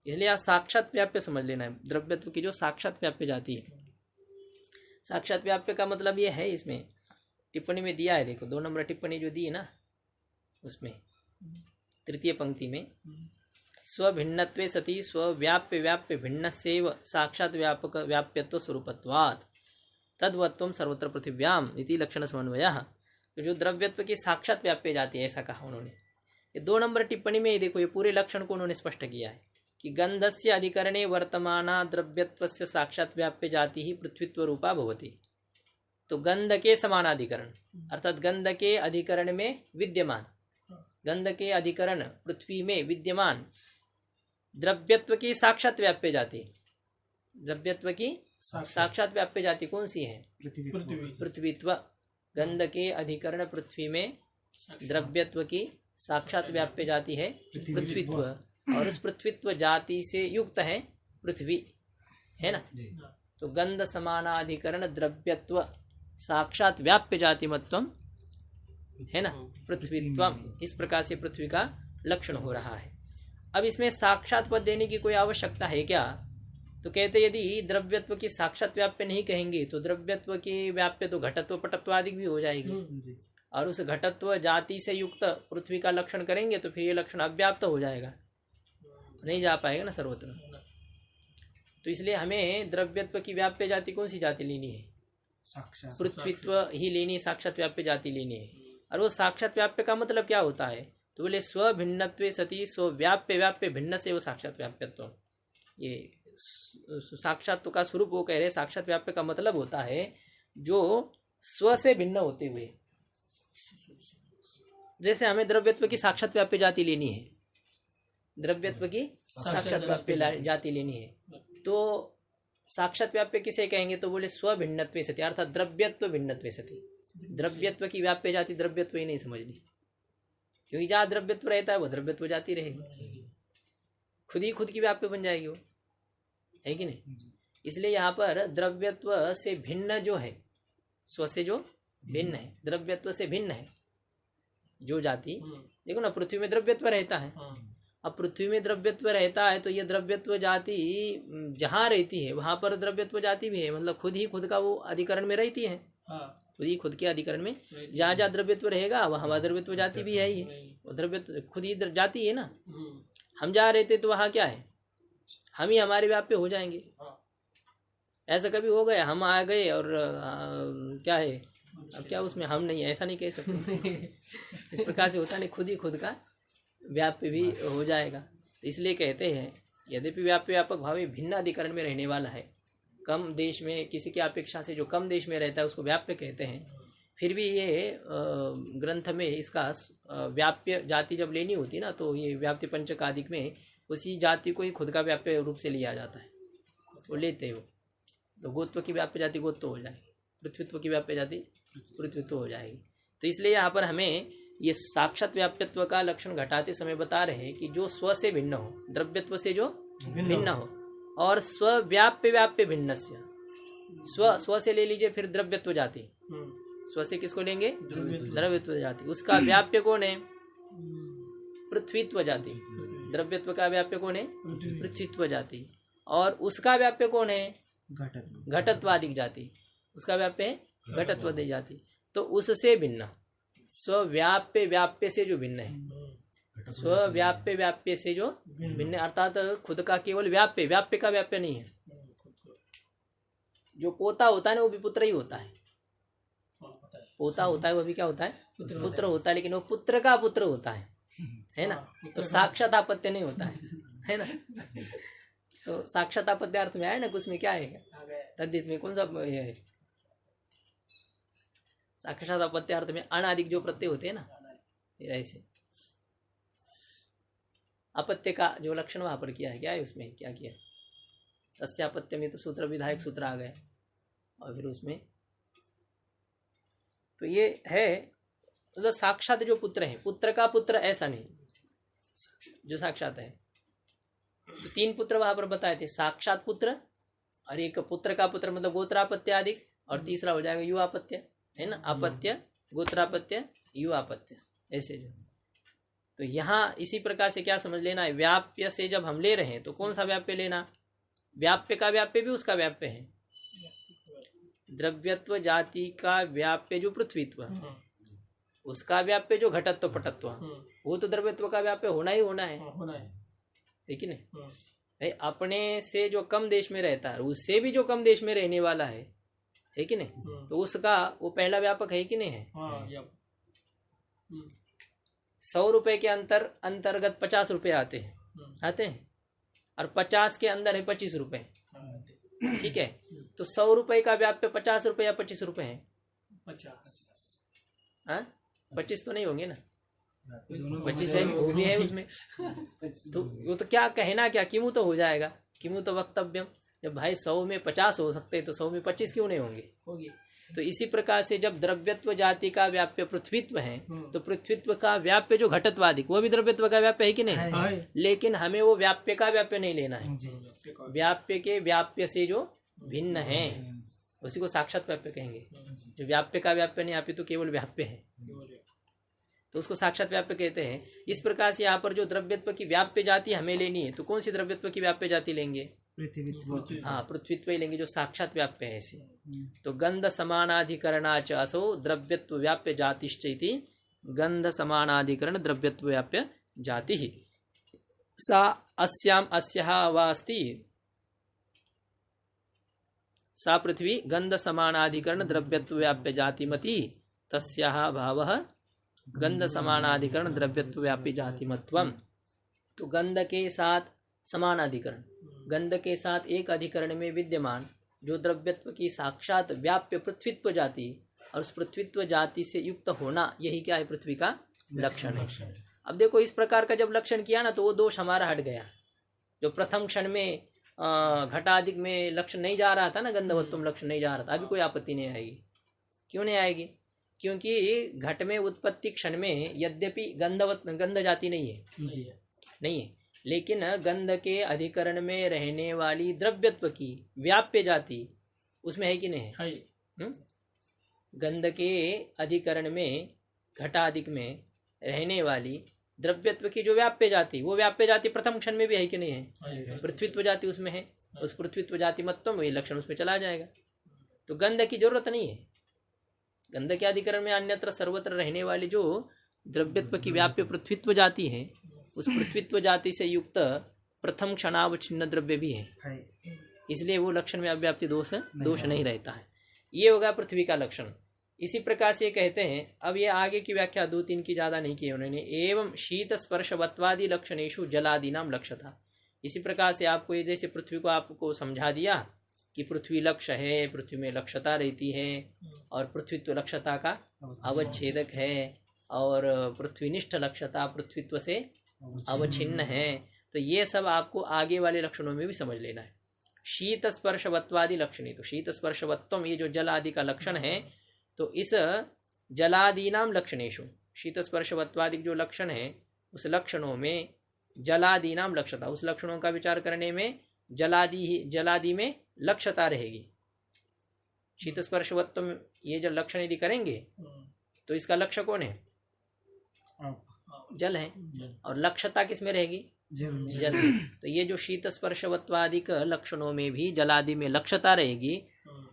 इसलिए आप साक्षात व्याप्य समझ लेना है, द्रव्यत्व की जो साक्षात व्याप्य जाति है। साक्षात व्याप्य का मतलब ये है, इसमें टिप्पणी में दिया है, देखो 2 नंबर टिप्पणी जो दी है ना, उसमें तृतीय पंक्ति में स्वभिन्नत्वे सति स्वव्याप्य व्याप्य भिन्नस्यैव साक्षात व्यापक व्याप्यत्व स्वरूपत्वात् तद्वत्वं सर्वत्र पृथिव्याम इति लक्षण समन्वयः। तो जो द्रव्यत्व की साक्षात व्याप्य जाति है, ऐसा कहा उन्होंने। ये 2 नंबर टिप्पणी में देखो, ये पूरे लक्षण को उन्होंने स्पष्ट किया है कि गंधस्य अधिकरणे वर्तमाना द्रव्यत्वस्य साक्षात व्याप्य जाति ही पृथ्वीत्व रूपा भवति। तो गंध के समानाधिकरण अर्थात गंध के अधिकरण में विद्यमान, गंध के अधिकरण पृथ्वी में विद्यमान द्रव्यत्व की साक्षात व्याप्य जाति, द्रव्यत्व की साक्षात व्याप्य जाति कौन सी है? पृथ्वीत्व। गंध के अधिकरण पृथ्वी में द्रव्यत्व की साक्षात व्याप्य जाति है पृथ्वीत्व, और उस पृथ्वीत्व जाति से युक्त है पृथ्वी, है ना। तो गंध समानाधिकरण द्रव्यत्व साक्षात व्याप्य जाति मत्वम है ना, पृथ्वीत्वम। इस प्रकार से पृथ्वी का लक्षण हो रहा है। अब इसमें साक्षात पद देने की कोई आवश्यकता है क्या? तो कहते यदि द्रव्यत्व की साक्षात व्याप्य नहीं कहेंगे तो द्रव्यत्व की व्याप्य तो घटत्व पटत्व आदि भी हो जाएगी, और उस घटत्व जाति से युक्त पृथ्वी का लक्षण करेंगे तो फिर ये लक्षण अव्याप्त हो जाएगा, नहीं जा पाएगा ना सर्वत्र। तो इसलिए हमें द्रव्यत्व की व्याप्य जाति कौन सी जाति लेनी है? पृथ्वीत्व ही लेनी, साक्षात व्याप्य जाति लेनी है। और वो साक्षात व्याप्य का मतलब क्या होता है? तो बोले स्वभिन्नत्वे सति स्वव्याप्य व्याप्य भिन्न से वो साक्षात व्याप्यत्व। ये साक्षात्व का स्वरूप वो कह रहे, साक्षात व्याप्य का मतलब होता है जो स्व से भिन्न होते हुए। जैसे हमें द्रव्यत्व की साक्षात व्याप्य जाति लेनी है, द्रव्यत्व की साक्षात व्याप्य जाति लेनी है, तो साक्षात व्याप्य किसे कहेंगे? तो बोले स्वभिन्नत्वे सति अर्थात द्रव्यत्व भिन्नत्वे सति। द्रव्यत्व की व्याप्य जाति द्रव्यत्व ही नहीं समझनी, क्योंकि जहाँ द्रव्यत्व रहता है वो द्रव्यत्व जाति रहेगी, खुद ही खुद की व्याप्य बन जाएगी वो, है कि नहीं। इसलिए यहाँ पर द्रव्यत्व से भिन्न जो है, स्व से जो भिन्न है, द्रव्यत्व से भिन्न है जो जाति, देखो ना पृथ्वी में द्रव्यत्व रहता है। अब पृथ्वी में द्रव्यत्व रहता है तो ये द्रव्यत्व जाति जहाँ रहती है वहां पर द्रव्यत्व जाति भी है, मतलब खुद ही खुद का वो अधिकरण में रहती है, खुद ही खुद के अधिकरण में जहाँ जहाँ द्रव्यत्व रहेगा वहाँ द्रव्यत्व जाति भी है ही, वो द्रव्यत्व खुद ही जाति है ना। हम जहाँ रहते तो वहाँ क्या है, हम ही हमारे व्याप्य हो जाएंगे। ऐसा कभी हो गया हम आ गए और क्या है, अब क्या उसमें हम नहीं है, ऐसा नहीं कह सकते। इस प्रकार से होता नहीं, खुद ही खुद का व्याप्य भी हो जाएगा। तो इसलिए कहते हैं यद्यपि व्याप्य व्यापक भाव भिन्न अधिकरण में रहने वाला है, कम देश में किसी की अपेक्षा से जो कम देश में रहता है उसको व्याप्य कहते हैं, फिर भी ये ग्रंथ में इसका व्याप्य जाति जब लेनी होती ना तो ये व्याप्ति पंचक आदिक में उसी जाति को ही खुद का व्याप्य रूप से लिया जाता है, वो लेते हो। तो गोत्व की व्याप्य जाति गोत्व हो जाएगी, पृथ्वीत्व की व्याप्य जाति पृथ्वीत्व हो जाएगी। तो इसलिए यहाँ पर हमें ये साक्षात व्याप्यत्व का लक्षण घटाते समय बता रहे हैं कि जो स्व से भिन्न हो, द्रव्यत्व से जो भिन्न हो, और स्वव्याप्य व्याप्य भिन्नस्य, स्व से ले लीजिए फिर द्रव्यत्व जाति, स्व से किसको लेंगे? द्रव्यत्व जाति। उसका व्याप्य कौन है? पृथ्वीत्व जाति। द्रव्यत्व का व्याप्य कौन है? पृथ्वीत्व जाति। और उसका व्याप्य कौन है? घटत्वादिक जाति। उसका व्याप्य है घटत्वादिक जाति। तो उससे भिन्न, स्वव्याप्य व्याप्य से जो भिन्न है, स्वव्याप्य व्याप्य से जो भिन्न, अर्थात खुद का केवल व्याप्य, व्याप्य का व्याप्य नहीं है। जो पोता होता है ना वो भी पुत्र ही होता है, पोता होता है वो भी क्या होता है? पुत्र होता है, लेकिन वो पुत्र का पुत्र होता है ना। तो साक्षात आपत्य नहीं होता है ना। तो साक्षात आपत्यार्थ में आया ना, उसमें क्या है, तद्धित में कौन सा ये है, साक्षात आपत्यार्थ में अनादिक जो प्रत्यय होते हैं ना, ऐसे अपत्य का जो लक्षण वहां पर किया है, क्या है उसमें, क्या किया, तस्यापत्य में तो सूत्र विधायक सूत्र आ गए, और फिर उसमें तो ये है तो साक्षात जो पुत्र है, पुत्र का पुत्र ऐसा नहीं जो साक्षात है। तो 3 पुत्र वहां पर बताए थे, साक्षात पुत्र, और एक पुत्र का पुत्र मतलब गोत्रापत्य आदि, और तीसरा हो जाएगा युवापत्य, है ना, अपत्य, गोत्रापत्य, युवापत्य, ऐसे जो। तो यहाँ इसी प्रकार से क्या समझ लेना है, व्याप्य से जब हम ले रहे हैं तो कौन सा व्याप्य लेना, व्याप्य का व्याप्य भी उसका व्याप्य है, द्रव्यत्व जाति का व्याप्य जो पृथ्वीत्व, उसका व्याप्य जो घटत्व पटत्व, वो तो द्रव्यत्व का व्याप्य होना ही होना है, ठीक है ना। भाई अपने से जो कम देश में रहता है, उससे भी जो कम देश में रहने वाला है कि नहीं, तो उसका वो पहला व्यापक है कि नहीं है। 100 रुपए के अंतर्गत 50 रुपए आते हैं, और 50 के अंदर है 25 रुपए, ठीक है। तो 100 रुपए का व्याप्य 50 रुपए या 25 रुपए है, 25 तो नहीं होंगे ना, 25 है, वो भी है उसमें। तो वो तो क्या कहना, क्या किमु तो हो जाएगा, किमु तो वक्तव्यम, जब भाई 100 में 50 हो सकते हैं तो 100 में 25 क्यों नहीं होंगे। तो इसी प्रकार से जब द्रव्यत्व जाति का व्याप्य पृथ्वीत्व है, तो पृथ्वीत्व का व्याप्य जो घटत्वादिक, वो भी द्रव्यत्व का व्याप्य है कि नहीं है। लेकिन हमें वो व्याप्य का व्याप्य नहीं लेना है, व्याप्य के व्याप्य से जो भिन्न है उसी को साक्षात व्याप्य कहेंगे। जो व्याप्य का व्याप्य नहीं, आप तो केवल व्याप्य है, तो उसको साक्षात व्याप्य कहते हैं। इस प्रकार से यहाँ पर जो द्रव्यत्व की व्याप्य जाति हमें लेनी है, तो कौन सी द्रव्यत्व की व्याप्य जाति लेंगे, हाँ पृथ्वीत्व ही लेंगे, जो साक्षात व्याप्य है ऐसे। तो गंध समानाधिकरणाच असो द्रव्यत्व व्याप्य जातिश्च इति गंध समानाधिकरण द्रव्यत्व व्याप्य जाति सा अस्याम अस्याः वास्ति, सा पृथ्वी गंध समानाधिकरण द्रव्यत्व व्याप्य जातिमति तस्याः भावः गंध समानाधिकरण द्रव्यत्व व्याप्य जातिमत्वम। तो गंध के साथ समानाधिकरण, गंध के साथ एक अधिकरण में विद्यमान जो द्रव्यत्व की साक्षात व्याप्य पृथ्वीत्व जाति, और उस पृथ्वीत्व जाति से युक्त होना, यही क्या है, पृथ्वी का लक्षण है। अब देखो इस प्रकार का जब लक्षण किया ना, तो वो दोष हमारा हट गया। जो प्रथम क्षण में घटाधिक में लक्षण नहीं जा रहा था ना, गंधवत्वम लक्षण नहीं जा रहा था, अभी कोई आपत्ति नहीं आएगी। क्यों नहीं आएगी, क्योंकि घट में उत्पत्ति क्षण में यद्यपि गंध जाति नहीं है, लेकिन गंध के अधिकरण में रहने वाली द्रव्यत्व की व्याप्य जाति उसमें है कि नहीं है। गंध के अधिकरण में घटाधिक में रहने वाली द्रव्यत्व की जो व्याप्य जाति, वो व्याप्य जाति प्रथम क्षण में भी है कि नहीं है, पृथ्वीत्व जाति उसमें है। उस पृथ्वीत्व जाति मत्वम वही लक्षण उसमें चला जाएगा। तो गंध की जरूरत नहीं है। गंध के अधिकरण में अन्यत्र सर्वत्र रहने वाली जो द्रव्यत्व की व्याप्य पृथ्वीत्व जाति है, उस पृथ्वीत्व जाति से युक्त प्रथम क्षणावच्छिन्न द्रव्य भी है, इसलिए वो लक्षण में अव्याप्ति दोष नहीं रहता है। ये होगा पृथ्वी का लक्षण। इसी प्रकार से कहते हैं, अब ये आगे की व्याख्या 2-3 की ज्यादा नहीं की उन्होंने। एवं शीत स्पर्शवत्वादि लक्षणेषु जलादि नाम लक्ष्यता। इसी प्रकार से आपको ये जैसे पृथ्वी को आपको समझा दिया कि पृथ्वी लक्ष्य है, पृथ्वी में लक्ष्यता रहती है, और पृथ्वीत्व लक्ष्यता का अवच्छेदक है, और पृथ्वीनिष्ठ लक्ष्यता पृथ्वीत्व से अवच्छिन्न है। तो ये सब आपको आगे वाले लक्षणों में भी समझ लेना है। शीत स्पर्शवत्वादि लक्षणी, तो शीत स्पर्शवत्वम ये जो जल आदि का लक्षण है, तो इस जलादि नाम लक्षणेशु, शीत स्पर्शवत्वादि जो लक्षण है उस लक्षणों में जलादि नाम लक्ष्यता, उस लक्षणों का विचार करने में जलादि में लक्ष्यता रहेगी। शीत स्पर्शवत्वम ये जो लक्षण यदि करेंगे तो इसका लक्ष्य कौन है, जल है, और लक्ष्यता किस में रहेगी, जल। तो ये जो शीत स्पर्शवत्वादिक लक्षणों में भी जलादि में लक्ष्यता रहेगी,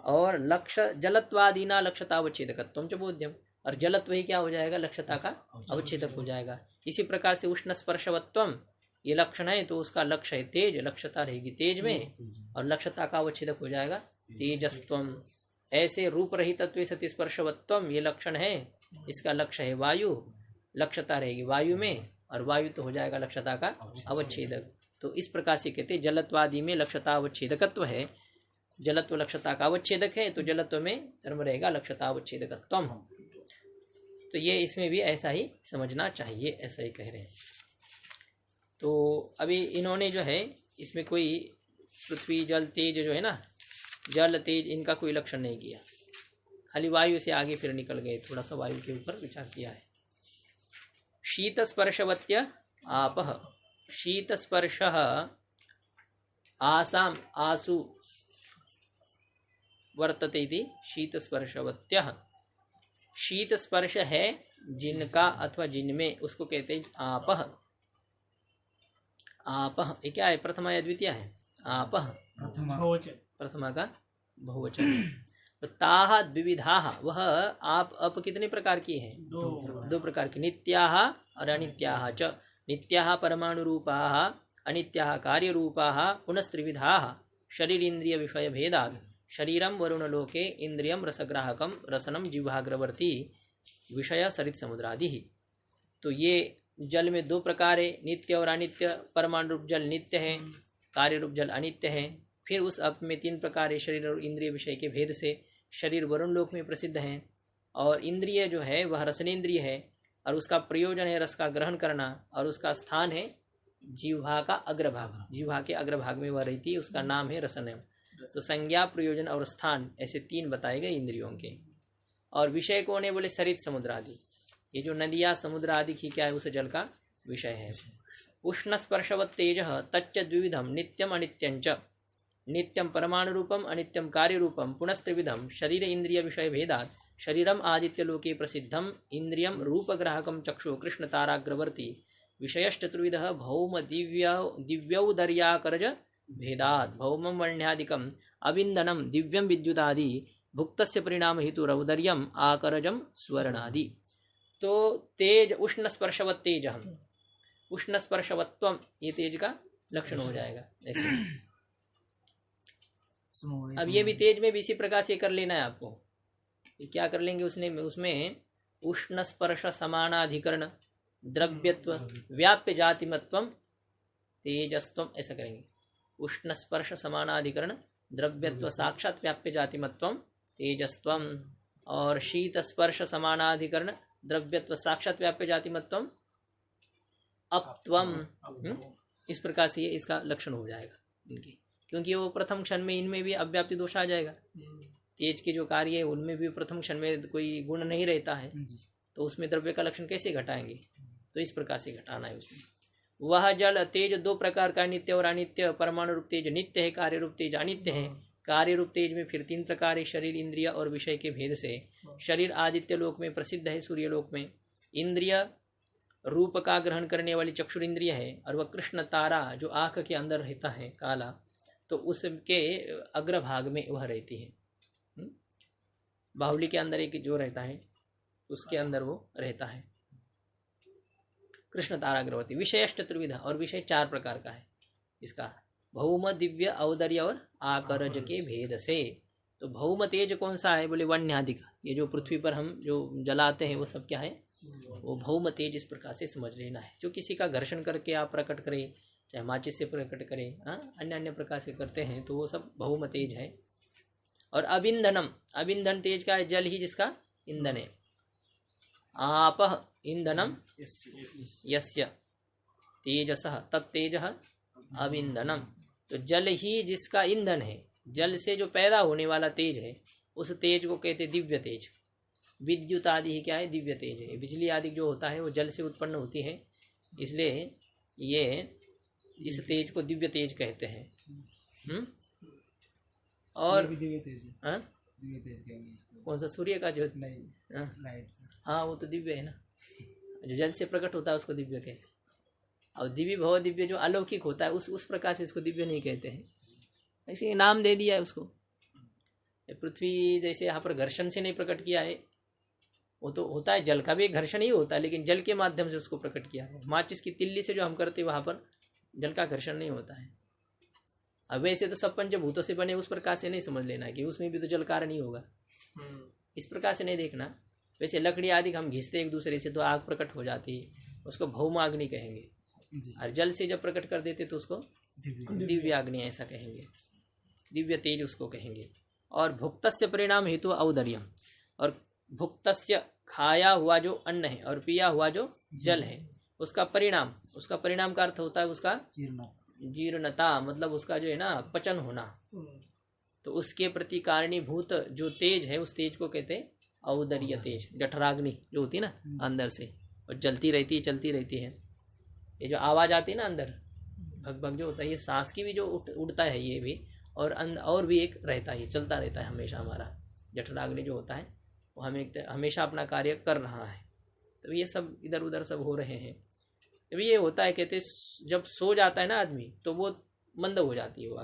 और लक्ष्य जलत्वादिना लक्ष्यतावच्छेदकत्वम च बोध्यम, और जलत्व ही क्या हो जाएगा, लक्ष्यता का अवच्छेदक हो जाएगा। इसी प्रकार से उष्ण स्पर्शवत्वम ये लक्षण है, तो उसका लक्ष्य है तेज, लक्ष्यता रहेगी तेज में, और लक्ष्यता का अवच्छेदक हो जाएगा तेजस्त्वम। ऐसे रूप रहितत्वे सति स्पर्शवत्वम ये लक्षण है, इसका लक्ष्य है वायु, लक्ष्यता रहेगी वायु में, और वायु तो हो जाएगा लक्ष्यता का अवच्छेदक। तो इस प्रकार से कहते जलत्वादि में लक्ष्यतावच्छेदकत्व है, जलत्व लक्ष्यता का अवच्छेदक है, तो जलत्व में धर्म रहेगा लक्ष्यतावच्छेदकत्वम। तो ये इसमें भी ऐसा ही समझना चाहिए, ऐसा ही कह रहे हैं। तो अभी इन्होंने जो है इसमें कोई पृथ्वी जल तेज जो है ना, जल तेज इनका कोई लक्षण नहीं किया, खाली वायु से आगे फिर निकल गए, थोड़ा सा वायु के ऊपर विचार किया है। शीत स्पर्शवत्य आपः, शीत स्पर्श आसाम आसु वर्तते इति शीत स्पर्शवत्यः। शीत स्पर्श है जिनका अथवा जिनमें, उसको कहते हैं आपः। आपः ये क्या है, प्रथमा या द्वितीय है? आपः प्रथमा का बहुवचन है। तो ताः द्विविधाः, वह आप अप कितने प्रकार की है? दो प्रकार की, नित्याः और अनित्याः च। नित्याः परमाणुरूपाः, अनित्याः कार्यरूपाः, पुनस्त्रिविधाः शरीर इंद्रिय विषय भेदात्। शरीरम वरुणलोके इंद्रियम रसग्राहकम रसनम जिह्वाग्रवर्ती विषय सरित समुद्रादि। तो ये जल में दो प्रकार है, नित्य और अनित्य। परमाणु रूप जल नित्य है, कार्य रूप जल अनित्य है। फिर उस अप में तीन प्रकार है, शरीर और इंद्रिय विषय के भेद से। शरीर वरुण लोक में प्रसिद्ध है, और इंद्रिय जो है वह रसनेन्द्रिय है, और उसका प्रयोजन है रस का ग्रहण करना, और उसका स्थान है जिह्वा का अग्रभाग, जिह्वा के अग्रभाग में वह रहती है, उसका नाम है रसनम। तो संज्ञा, प्रयोजन और स्थान, ऐसे तीन बताए गए इंद्रियों के। और विषय कौन है? बोले सरित समुद्र आदि। ये जो नदियाँ समुद्र आदि की क्या है, उस जल का विषय है। उष्ण स्पर्शवत् तेज तच्च द्विविधम नित्यम अनित्यंच। नित्यम परमाणु रूपम, अनित्यम कार्य रूपम, पुनस्त्रिविधम शरीर इंद्रिय विषय भेदात्। शरीरम आदित्य लोके प्रसिद्धम इंद्रियम रूपग्राहकम चक्षु कृष्ण ताराग्रवर्ती विषयश्चतुर्विध भौम दिव्यौदर्याकरज भेदात्। भौमम वर्ण्यादिकम अविंदनम दिव्यम विद्युतादि भुक्तस्य परिणाम हेतु रौदर्यम आकरजम स्वर्णादि। तो तेज उष्ण स्पर्शवत् तेज, हम उष्ण स्पर्शवत्वम, ये तेज का लक्षण हो जाएगा ऐसे। अब ये भी तेज में भी इसी प्रकार से कर लेना है आपको। ये क्या कर लेंगे उसमें उष्ण स्पर्श समानाधिकरण द्रव्यत्व व्याप्य जातिमत्वम तेजस्त्वम, ऐसा करेंगे। उष्ण स्पर्श समानाधिकरण द्रव्यत्व साक्षात व्याप्य जातिमत्वम तेजस्त्वम, और शीत स्पर्श समानाधिकरण द्रव्यत्व साक्षात व्याप्य जातिमत्वम अपत्वम। इस प्रकार से इसका लक्षण हो जाएगा इनकी, क्योंकि वो प्रथम क्षण में इनमें भी अव्याप्ति दोष आ जाएगा। तेज के जो कार्य है उनमें भी प्रथम क्षण में कोई गुण नहीं रहता है, तो उसमें द्रव्य का लक्षण कैसे घटाएंगे? तो इस प्रकार से घटाना है उसमें। वह जल तेज दो प्रकार का, नित्य और अनित्य। परमाणु रूप तेज नित्य है, कार्य रूप तेज अनित्य है। कार्य रूप तेज में फिर तीन प्रकार है, शरीर इंद्रिय और विषय के भेद से। शरीर आदित्य लोक में प्रसिद्ध है, सूर्य लोक में। इंद्रिय रूप का ग्रहण करने वाली चक्षुर इंद्रिय है, और वह कृष्ण तारा जो आंख के अंदर रहता है काला, तो उसके अग्रभाग में वह रहती है। बाहुली के अंदर एक जो रहता है उसके अंदर वो रहता है, कृष्ण ताराग्रवर्ती। विषय चतुर्विध, और विषय चार प्रकार का है इसका, भौम दिव्य औदर्य और आकरज के भेद से। तो भौम तेज कौन सा है? बोले वन्यादिक, ये जो पृथ्वी पर हम जो जलाते हैं वो सब क्या है? वो भौम तेज। इस प्रकार से समझ लेना है। जो किसी का घर्षण करके आप प्रकट करें, चाहे माचिस से प्रकट करें, अन्य अन्य प्रकार से करते हैं, तो वो सब भौम तेज है। और अविंधनम, अविंधन तेज का है, जल ही जिसका ईंधन है। आपः ईंधनम यस्य तेजसः तत्तेजः अविंधनम। तो जल ही जिसका ईंधन है, जल से जो पैदा होने वाला तेज है, उस तेज को कहते दिव्य तेज। विद्युत आदि ही क्या है? दिव्य तेज है। बिजली आदि जो होता है वो जल से उत्पन्न होती है, इसलिए ये इस तेज को दिव्य तेज कहते हैं। और दिव्य तेज हाँ, दिव्य तेज कहेंगे इसको। कौन सा? सूर्य का जो नहीं, लाइट। हाँ, वो तो दिव्य है ना, जो जल से प्रकट होता है उसको दिव्य कहते हैं। और दिव्य भव दिव्य जो अलौकिक होता है उस प्रकार से इसको दिव्य नहीं कहते हैं, ऐसे नाम दे दिया है उसको। पृथ्वी जैसे यहाँ पर घर्षण से नहीं प्रकट किया है, वो तो होता है, जल का भी घर्षण ही होता है, लेकिन जल के माध्यम से उसको प्रकट किया है। माचिस की तिल्ली से जो हम करते हैं वहाँ पर जल का घर्षण नहीं होता है। अब वैसे तो सब पंचभूतों से बने, उस प्रकार से नहीं समझ लेना कि उसमें भी तो जल कारण ही होगा, इस प्रकार से नहीं देखना। वैसे लकड़ी आदि हम घिसते एक दूसरे से तो आग प्रकट हो जाती है, उसको भौम अग्नि कहेंगे। जी और जल से जब प्रकट कर देते तो उसको दिव्य दिव्याग्नि ऐसा कहेंगे, दिव्य तेज उसको कहेंगे। और भुक्तस्य परिणाम हेतु औदर्यम, और भुक्तस्य खाया हुआ जो अन्न है और पिया हुआ जो जल है उसका परिणाम का अर्थ होता है उसका जीर्ण जीर्णता, मतलब उसका जो है ना पचन होना। तो उसके प्रति कारणीभूत जो तेज है उस तेज को कहते हैं औदर्य तेज। जठराग्नि जो होती है ना अंदर से और जलती रहती है चलती रहती है, ये जो आवाज़ आती है ना अंदर भग भग जो होता है, ये सांस की भी जो उड़ता है ये भी, और भी एक रहता है, चलता रहता है हमेशा। हमारा जठराग्नि जो होता है वो हमेशा अपना कार्य कर रहा है। तो ये सब इधर उधर सब हो रहे हैं। तो ये होता है, कहते जब सो जाता है ना आदमी तो वो मंद हो जाती है वो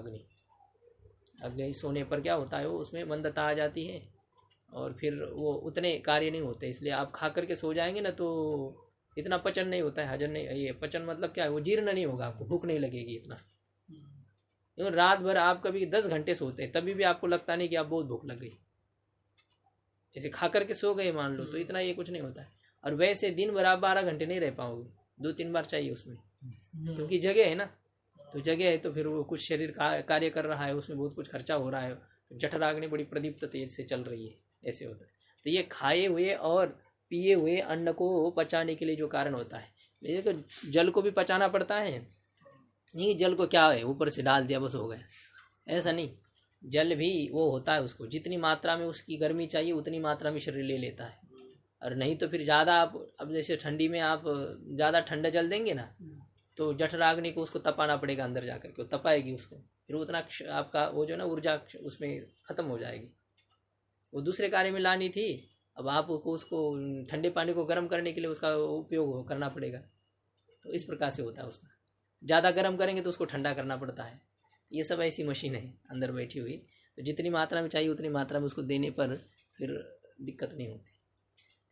अग्नि सोने पर क्या होता है वो उसमें मंदता आ जाती है और फिर वो उतने कार्य नहीं होते। इसलिए आप खा करके सो जाएंगे ना तो इतना पचन नहीं होता है, हजम नहीं, ये पचन मतलब क्या है, वो जीर्ण नहीं होगा, आपको भूख नहीं लगेगी इतना। क्योंकि रात भर आप कभी 10 घंटे सोते हैं तभी भी आपको लगता नहीं कि आप बहुत भूख लग गई, ऐसे खा करके सो गए मान लो तो इतना ये कुछ नहीं होता है। और वैसे दिन भर आप 12 घंटे नहीं रह पाओगे, 2-3 बार चाहिए उसमें, क्योंकि जगह है ना, तो जगह है तो फिर वो कुछ शरीर कार्य कर रहा है, उसमें बहुत कुछ खर्चा हो रहा है, तो जठराग्नि बड़ी प्रदीप्त तेज से चल रही है, ऐसे होता है। तो ये खाए हुए और पिए हुए अन्न को पचाने के लिए जो कारण होता है, ये तो जल को भी पचाना पड़ता है, नहीं जल को क्या है ऊपर से डाल दिया बस हो गया, ऐसा नहीं। जल भी वो होता है, उसको जितनी मात्रा में उसकी गर्मी चाहिए उतनी मात्रा में शरीर ले लेता है। और नहीं तो फिर ज़्यादा आप, अब जैसे ठंडी में आप ज़्यादा ठंडा जल देंगे ना तो जठराग्नि को उसको तपाना पड़ेगा, अंदर जाकर के वो तपाएगी उसको, फिर उतना आपका वो जो ना ऊर्जा उसमें ख़त्म हो जाएगी। वो दूसरे कार्य में लानी थी, अब आपको उसको ठंडे पानी को गर्म करने के लिए उसका उपयोग करना पड़ेगा। तो इस प्रकार से होता है उसका, ज़्यादा गर्म करेंगे तो उसको ठंडा करना पड़ता है। ये सब ऐसी मशीन है अंदर बैठी हुई, तो जितनी मात्रा में चाहिए उतनी मात्रा में उसको देने पर फिर दिक्कत नहीं होती।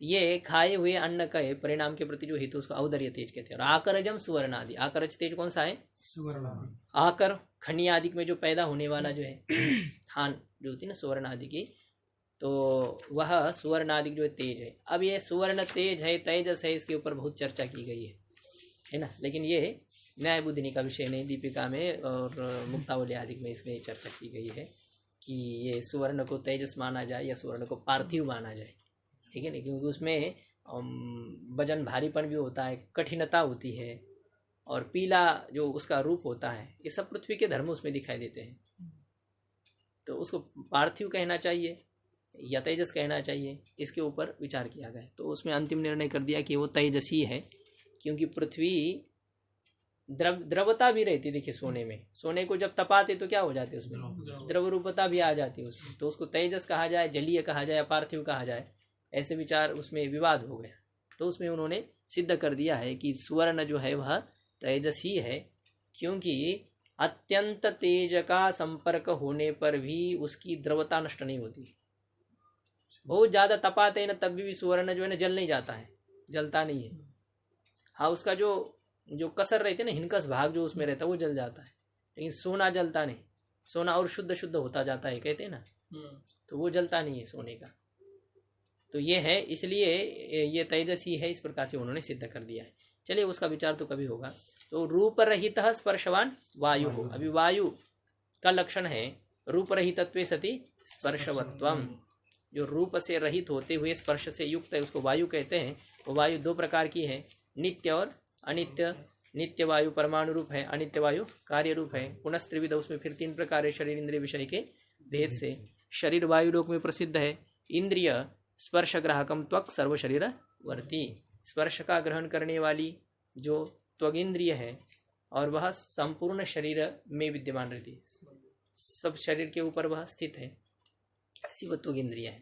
ये खाए हुए अन्न का परिणाम के प्रति जो हेतु उसको औदर्य तेज कहते हैं। और आकरजम सुवर्ण आदि, आकरज तेज कौन सा है? सुवर्ण आदि। आकर खनी आदि में जो पैदा होने वाला जो है थान जो होती है ना सुवर्ण आदि की, तो वह सुवर्ण आदि जो तेज है। अब ये सुवर्ण तेज है, तेजस है, इसके ऊपर बहुत चर्चा की गई है ना, लेकिन ये न्याय बुद्धि का विषय नहीं। दीपिका में और मुक्तावली आदि में इसमें चर्चा की गई है कि ये सुवर्ण को तेजस माना जाए या सुवर्ण को पार्थिव माना जाए, ठीक है ना, क्योंकि उसमें वजन भारीपन भी होता है, कठिनता होती है, और पीला जो उसका रूप होता है, ये सब पृथ्वी के धर्म उसमें दिखाई देते हैं। तो उसको पार्थिव कहना चाहिए या तेजस कहना चाहिए, इसके ऊपर विचार किया गया। तो उसमें अंतिम निर्णय कर दिया कि वो तेजसी है, क्योंकि पृथ्वी द्रवता भी रहती। देखिए सोने में, सोने को जब तपाते तो क्या हो जाती है उसमें द्रव रूपता भी आ जाती है उसमें, तो उसको तेजस कहा जाए, जलीय कहा जाए, पार्थिव कहा जाए, ऐसे विचार उसमें विवाद हो गया। तो उसमें उन्होंने सिद्ध कर दिया है कि सुवर्ण जो है वह तेजसी है, क्योंकि अत्यंत तेज का संपर्क होने पर भी उसकी द्रवता नष्ट नहीं होती। बहुत ज़्यादा तपाते हैं ना तब भी सुवर्ण जो है ना जल नहीं जाता है, जलता नहीं है। हाँ, उसका जो कसर रहती है ना, हिनकस भाग जो उसमें रहता है वो जल जाता है, लेकिन सोना जलता नहीं। सोना और शुद्ध होता जाता है कहते हैं ना, तो वो जलता नहीं है सोने का। तो ये है, इसलिए ये तेजसी है, इस प्रकार से उन्होंने सिद्ध कर दिया है। चलिए उसका विचार तो कभी होगा। तो रूप रहित स्पर्शवान वायु हो। अभी वायु का लक्षण है रूप रहितत्वे सति स्पर्शवत्वम, जो रूप से रहित होते हुए स्पर्श से युक्त है उसको वायु कहते हैं। वो वायु 2 प्रकार की है, नित्य और अनित्य। नित्य वायु परमाणु रूप है, अनित्य वायु कार्य रूप है। पुनस्त्रिविध, उसमें फिर 3 प्रकार है शरीर इंद्रिय विषय के भेद से। शरीर वायु लोक में प्रसिद्ध है। इंद्रिय स्पर्श ग्राहकम त्वक सर्व शरीर वर्ती, स्पर्श का ग्रहण करने वाली जो त्वग इंद्रिय है और वह संपूर्ण शरीर में विद्यमान रहती है, सब शरीर के ऊपर वह स्थित है, ऐसी वह त्वग इंद्रिय है।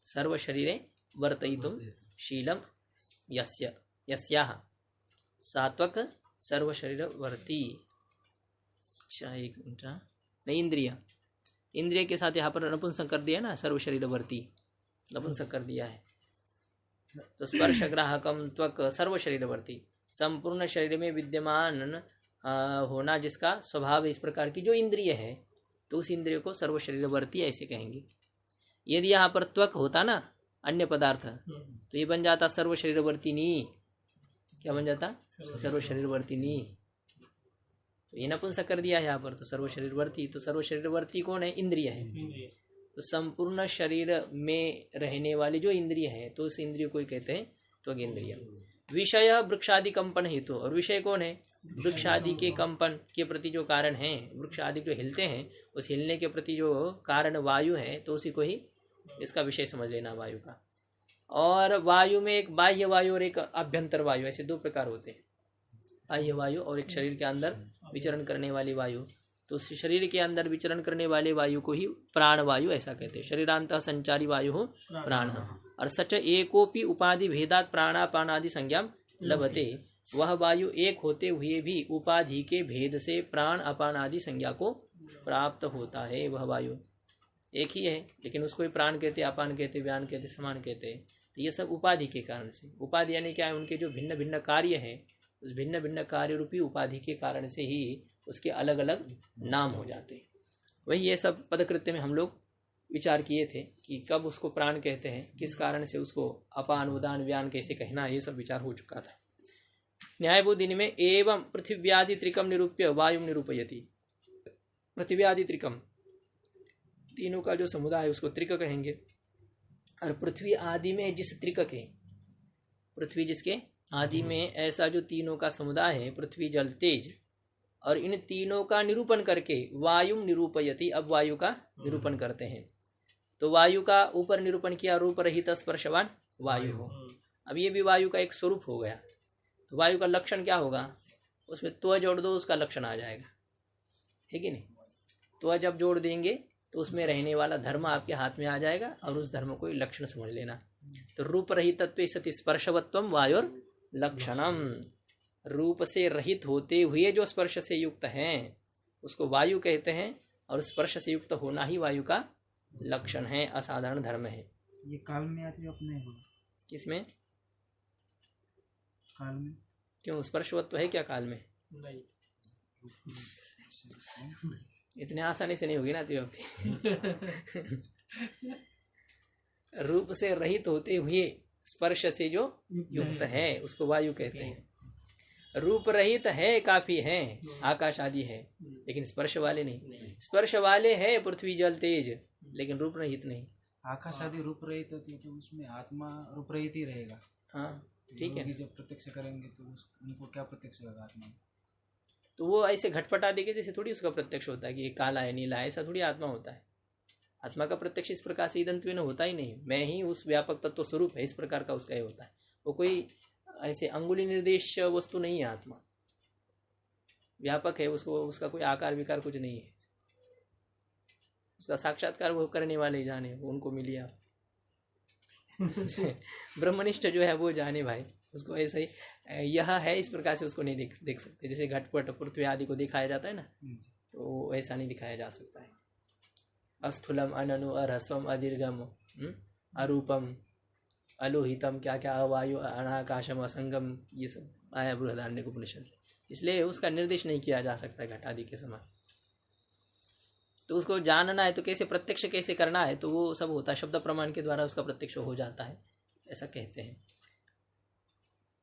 सर्व शरीरे वर्तयितुम शीलम यस्य यस्याह सात्वक सर्व शरीर वर्ती। अच्छा एक मिनट, नहीं इंद्रिय के साथ यहाँ पर नपुंसक कर दिया ना, सर्व शरीर वर्ती नपुंसक कर दिया है। तो स्पर्श ग्राहकम त्वक सर्व शरीर वर्ती, संपूर्ण शरीर में विद्यमान होना जिसका स्वभाव इस प्रकार की जो इंद्रिय है, तो उस इंद्रिय को सर्व शरीर वर्ती ऐसे कहेंगे। यदि यहाँ पर त्वक होता ना अन्य पदार्थ, तो ये बन जाता सर्व शरीर वर्तिनी, क्या बन जाता? सर्व शरीरवर्तिनी। तो ये नपुंसक कर दिया है यहाँ पर, तो सर्व शरीरवर्ती। तो सर्व शरीरवर्ती कौन है? इंद्रिय है। तो संपूर्ण शरीर में रहने वाली जो इंद्रिय है, तो उस इंद्रिय को ही कहते हैं त्वगेंद्रिय। विषय वृक्षादि कंपन हेतु, और विषय कौन है? वृक्ष आदि के कंपन के प्रति जो कारण है, वृक्ष आदि जो हिलते हैं, उस हिलने के प्रति जो कारण वायु है, तो उसी को ही इसका विषय समझ लेना वायु का। और वायु में एक बाह्य वायु और एक अभ्यंतर वायु, ऐसे दो प्रकार होते हैं। बाह्य वायु और एक शरीर के अंदर विचरण करने वाली वायु। तो शरीर के अंदर विचरण करने वाले वायु को ही प्राण वायु ऐसा कहते हैं। शरीरांत संचारी वायु हो प्राण। और सच एकोपि उपाधि भेदात प्राणापानादि संज्ञा लभते, वह वायु एक होते हुए भी उपाधि के भेद से प्राण अपान आदि संज्ञा को प्राप्त होता है। वह वायु एक ही है, लेकिन उसको ही प्राण कहते, अपान कहते, व्यान कहते, समान कहते। तो ये सब उपाधि के कारण से। उपाधि यानी क्या है? उनके जो भिन्न भिन्न कार्य हैं, उस भिन्न भिन्न कार्य रूपी उपाधि के कारण से ही उसके अलग अलग नाम हो जाते हैं। वही ये सब पदकृत्य में हम लोग विचार किए थे कि कब उसको प्राण कहते हैं, किस कारण से उसको अपान उदान व्यान कैसे कहना, ये सब विचार हो चुका था। न्यायबोधिनी में एवं पृथिव्यादि त्रिकम निरूप्य वायु निरूपयति। पृथिव्यादि त्रिकम, तीनों का जो समुदाय है उसको त्रिक कहेंगे। और पृथ्वी आदि में जिस त्रिक के, पृथ्वी जिसके आदि में ऐसा जो तीनों का समुदाय है, पृथ्वी जल तेज, और इन तीनों का निरूपण करके वायु निरूपयति, अब वायु का निरूपण करते हैं। तो वायु का ऊपर निरूपण किया, रूप रहित स्पर्शवान वायु हो। अब ये भी वायु का एक स्वरूप हो गया। तो वायु का लक्षण क्या होगा? उसमें त्व जोड़ दो, उसका लक्षण आ जाएगा, है कि नहीं? त्व जब जोड़ देंगे तो उसमें रहने वाला धर्म आपके हाथ में आ जाएगा, और उस धर्म को लक्षण समझ लेना। तो रूप रहितत्वे सति स्पर्शवत्वम वायुर लक्षणम, रूप से रहित होते हुए जो स्पर्श से युक्त हैं उसको वायु कहते हैं, और स्पर्श से युक्त होना ही वायु का लक्षण है, असाधारण धर्म है। ये काल में आती है अपने को? किसमें? काल में। क्यों, स्पर्शवत्व है क्या काल में? नहीं, इतने आसानी से नहीं होगी ना रूप से रहित होते हुए स्पर्श से जो युक्त है उसको वायु कहते हैं। रूप रहित है काफी है, आकाश आदि है, लेकिन स्पर्श वाले नहीं। स्पर्श वाले है पृथ्वी जल तेज, लेकिन रूप रहित नहीं। आकाश आदि रूप रहित होती है, तो उसमें आत्मा रूप रहित ही रहेगा। हाँ ठीक है। जब प्रत्यक्ष करेंगे तो उनको क्या प्रत्यक्ष होगा आत्मा? तो वो ऐसे घटपटा देके जैसे थोड़ी उसका प्रत्यक्ष होता है कि काला है नीला है, ऐसा थोड़ी आत्मा होता है। आत्मा का प्रत्यक्ष इस प्रकार से ईदंत्वेन होता ही नहीं। मैं ही उस व्यापक तत्व स्वरूप है, इस प्रकार का उसका ये होता है। वो कोई ऐसे अंगुली निर्देश वस्तु नहीं है। आत्मा व्यापक है, उसको उसका कोई आकार विकार कुछ नहीं है। उसका साक्षात्कार वो करने वाले जाने, उनको मिली आप ब्रह्मनिष्ठ जो है वो जाने भाई, उसको ऐसा ही यह है इस प्रकार से उसको नहीं देख सकते। जैसे घटपट पृथ्वी आदि को दिखाया जाता है ना, तो ऐसा नहीं दिखाया जा सकता है। अस्थूलम अननु अरस्वम अदीर्घम अरूपम अलोहितम, क्या क्या अवायु अनाकाशम असंगम, ये सब आया बृहदारण्यक उपनिषद। इसलिए उसका निर्देश नहीं किया जा सकता घट आदि के समान। तो उसको जानना है तो कैसे, प्रत्यक्ष कैसे करना है, तो वो सब होता है शब्द प्रमाण के द्वारा उसका प्रत्यक्ष हो जाता है, ऐसा कहते हैं।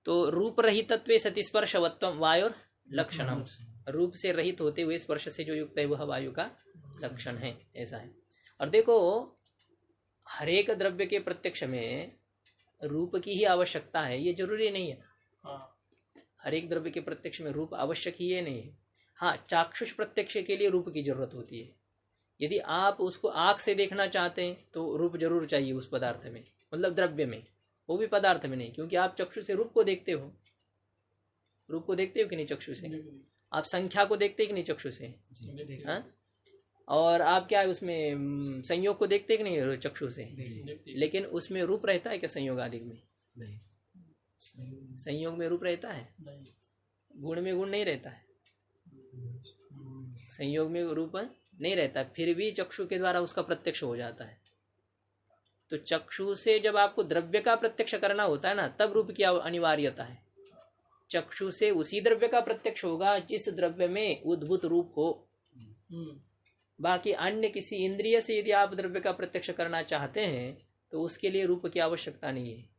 तो रूप रहितत्वे सति स्पर्शवत्वम वायुर लक्षणम, रूप से रहित होते हुए स्पर्श से जो युक्त है वह वायु का लक्षण है, ऐसा है। और देखो हरेक द्रव्य के प्रत्यक्ष में रूप की ही आवश्यकता है, ये जरूरी नहीं है। हरेक द्रव्य के प्रत्यक्ष में रूप आवश्यक ही है नहीं है। हाँ, चाक्षुष प्रत्यक्ष के लिए रूप की जरूरत होती है। यदि आप उसको आँख से देखना चाहते हैं तो रूप जरूर चाहिए उस पदार्थ में, मतलब द्रव्य में, वो भी पदार्थ में नहीं, क्योंकि आप चक्षु से रूप को देखते हो। रूप को देखते हो कि नहीं चक्षु से? आप संख्या को देखते हो कि नहीं चक्षु से? हाँ? और आप क्या है उसमें संयोग को देखते कि नहीं चक्षु से? लेकिन उसमें रूप रहता है क्या संयोग आदि में? नहीं। संयोग में रूप रहता है, गुण में गुण नहीं रहता है, संयोग में रूप नहीं रहता, फिर भी चक्षु के द्वारा उसका प्रत्यक्ष हो जाता है। तो चक्षु से जब आपको द्रव्य का प्रत्यक्ष करना होता है ना, तब रूप की अनिवार्यता है। चक्षु से उसी द्रव्य का प्रत्यक्ष होगा जिस द्रव्य में उद्भूत रूप हो। बाकी अन्य किसी इंद्रिय से यदि आप द्रव्य का प्रत्यक्ष करना चाहते हैं तो उसके लिए रूप की आवश्यकता नहीं है।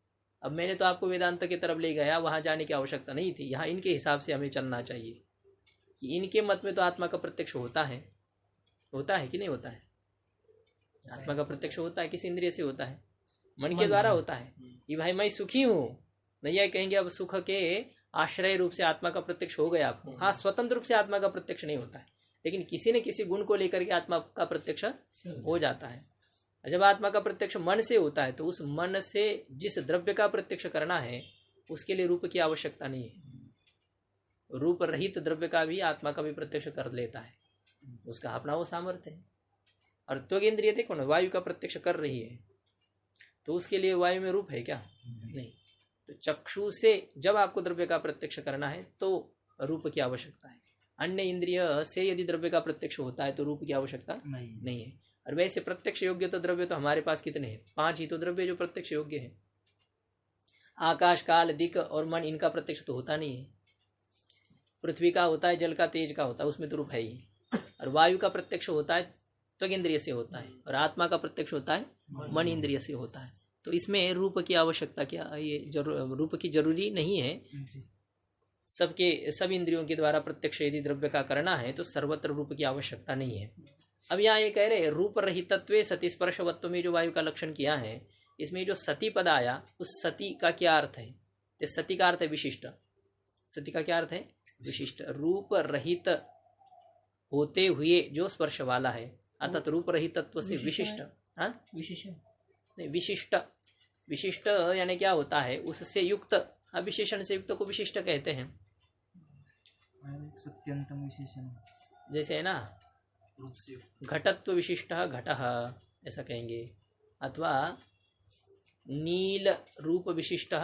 अब मैंने तो आपको वेदांत की तरफ ले गया, वहाँ जाने की आवश्यकता नहीं थी। यहाँ इनके हिसाब से हमें चलना चाहिए कि इनके मत में तो आत्मा का प्रत्यक्ष होता है कि नहीं होता है? आत्मा का प्रत्यक्ष होता है, किस इंद्रिय से होता है? मन के द्वारा होता है कि भाई मैं सुखी हूँ। नहीं यह कहेंगे अब सुख के आश्रय रूप से आत्मा का प्रत्यक्ष हो गया आपको। हाँ, स्वतंत्र रूप से आत्मा का प्रत्यक्ष नहीं होता है, लेकिन किसी न किसी गुण को लेकर के आत्मा का प्रत्यक्ष हो जाता है। जब आत्मा का प्रत्यक्ष मन से होता है तो उस मन से जिस द्रव्य का प्रत्यक्ष करना है उसके लिए रूप की आवश्यकता नहीं है। रूप रहित द्रव्य का भी आत्मा का भी प्रत्यक्ष कर लेता है, उसका अपना वो सामर्थ्य है। और त्वग इंद्रिय देखो ना, वायु का प्रत्यक्ष कर रही है तो उसके लिए वायु में रूप है क्या? नहीं। तो चक्षु से जब आपको द्रव्य का प्रत्यक्ष करना है तो रूप की आवश्यकता है। अन्य इंद्रिय से यदि द्रव्य का प्रत्यक्ष होता है तो रूप की आवश्यकता नहीं है। और वैसे प्रत्यक्ष योग्य तो द्रव्य तो हमारे पास कितने हैं? 5 ही तो द्रव्य जो प्रत्यक्ष योग्य है। आकाश, काल, दिक् और मन, इनका प्रत्यक्ष तो होता नहीं है। पृथ्वी का होता है, जल का, तेज का होता है, उसमें तो रूप है ही। और वायु का प्रत्यक्ष होता है त्वग इंद्रिय से होता है, और आत्मा का प्रत्यक्ष होता है मन इंद्रिय से होता है। तो इसमें रूप की आवश्यकता क्या? ये रूप की जरूरी नहीं है। सब इंद्रियों के द्वारा प्रत्यक्ष यदि द्रव्य का करना है तो सर्वत्र रूप की आवश्यकता नहीं है। अब यहाँ ये कह रहे हैं रूप रहितत्वे सति स्पर्शवत्व में जो वायु का लक्षण किया है, इसमें जो सती पद आया उस सती का क्या अर्थ है? तो सती का अर्थ है विशिष्ट। सती का क्या अर्थ है? विशिष्ट। रूप रहित होते हुए जो स्पर्श वाला है, अर्थात रूप रहितत्व से विशिष्ट। हाँ, विशिष्ट। विशिष्ट यानी क्या होता है? उससे युक्त, विशेषण से युक्त को विशिष्ट कहते हैं। सत्यंतम विशेषण जैसे है ना, घटत्व विशिष्ट घटः ऐसा कहेंगे, अथवा नील रूप विशिष्ट,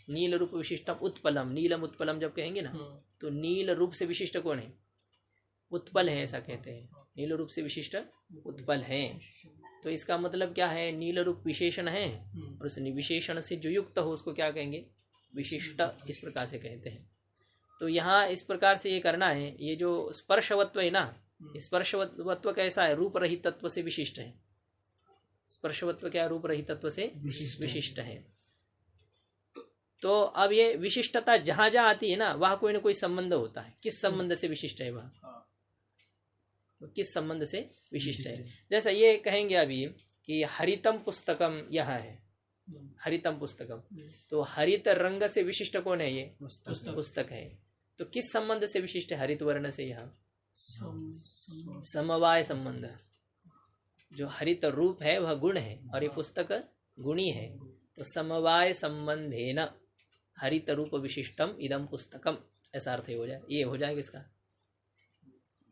नील रूप विशिष्टम उत्पलम, नीलम उत्पलम जब कहेंगे ना तो नील रूप से विशिष्ट कौन है? उत्पल है, ऐसा कहते हैं। नील रूप से विशिष्ट उत्पल है। तो इसका मतलब क्या है? नील रूप विशेषण है और उस विशेषण से जो युक्त हो उसको क्या कहेंगे? विशिष्ट। इस प्रकार से कहते हैं। तो यहाँ इस प्रकार से ये करना है। ये जो स्पर्शवत्व है ना, स्पर्शवत्व कैसा है? रूप रहित तत्व से विशिष्ट है। स्पर्शवत्व क्या? रूप रहित तत्व से विशिष्ट है। तो अब ये विशिष्टता जहां जहां आती है ना, वहां कोई ना कोई संबंध होता है। किस संबंध से विशिष्ट है वह? किस संबंध से विशिष्ट है? जैसा ये कहेंगे अभी कि हरितम पुस्तकम, यह है हरितम पुस्तकम, तो हरित रंग से विशिष्ट कौन है? ये पुस्तक है। तो किस संबंध से विशिष्ट है? हरित वर्ण से। यह समवाय संबंध। जो हरित रूप है वह गुण है और ये पुस्तक गुणी है। तो समवाय संबंधेन हरित रूप विशिष्टम इदम पुस्तकम, ऐसा अर्थ हो जाए। ये हो जाएगा इसका,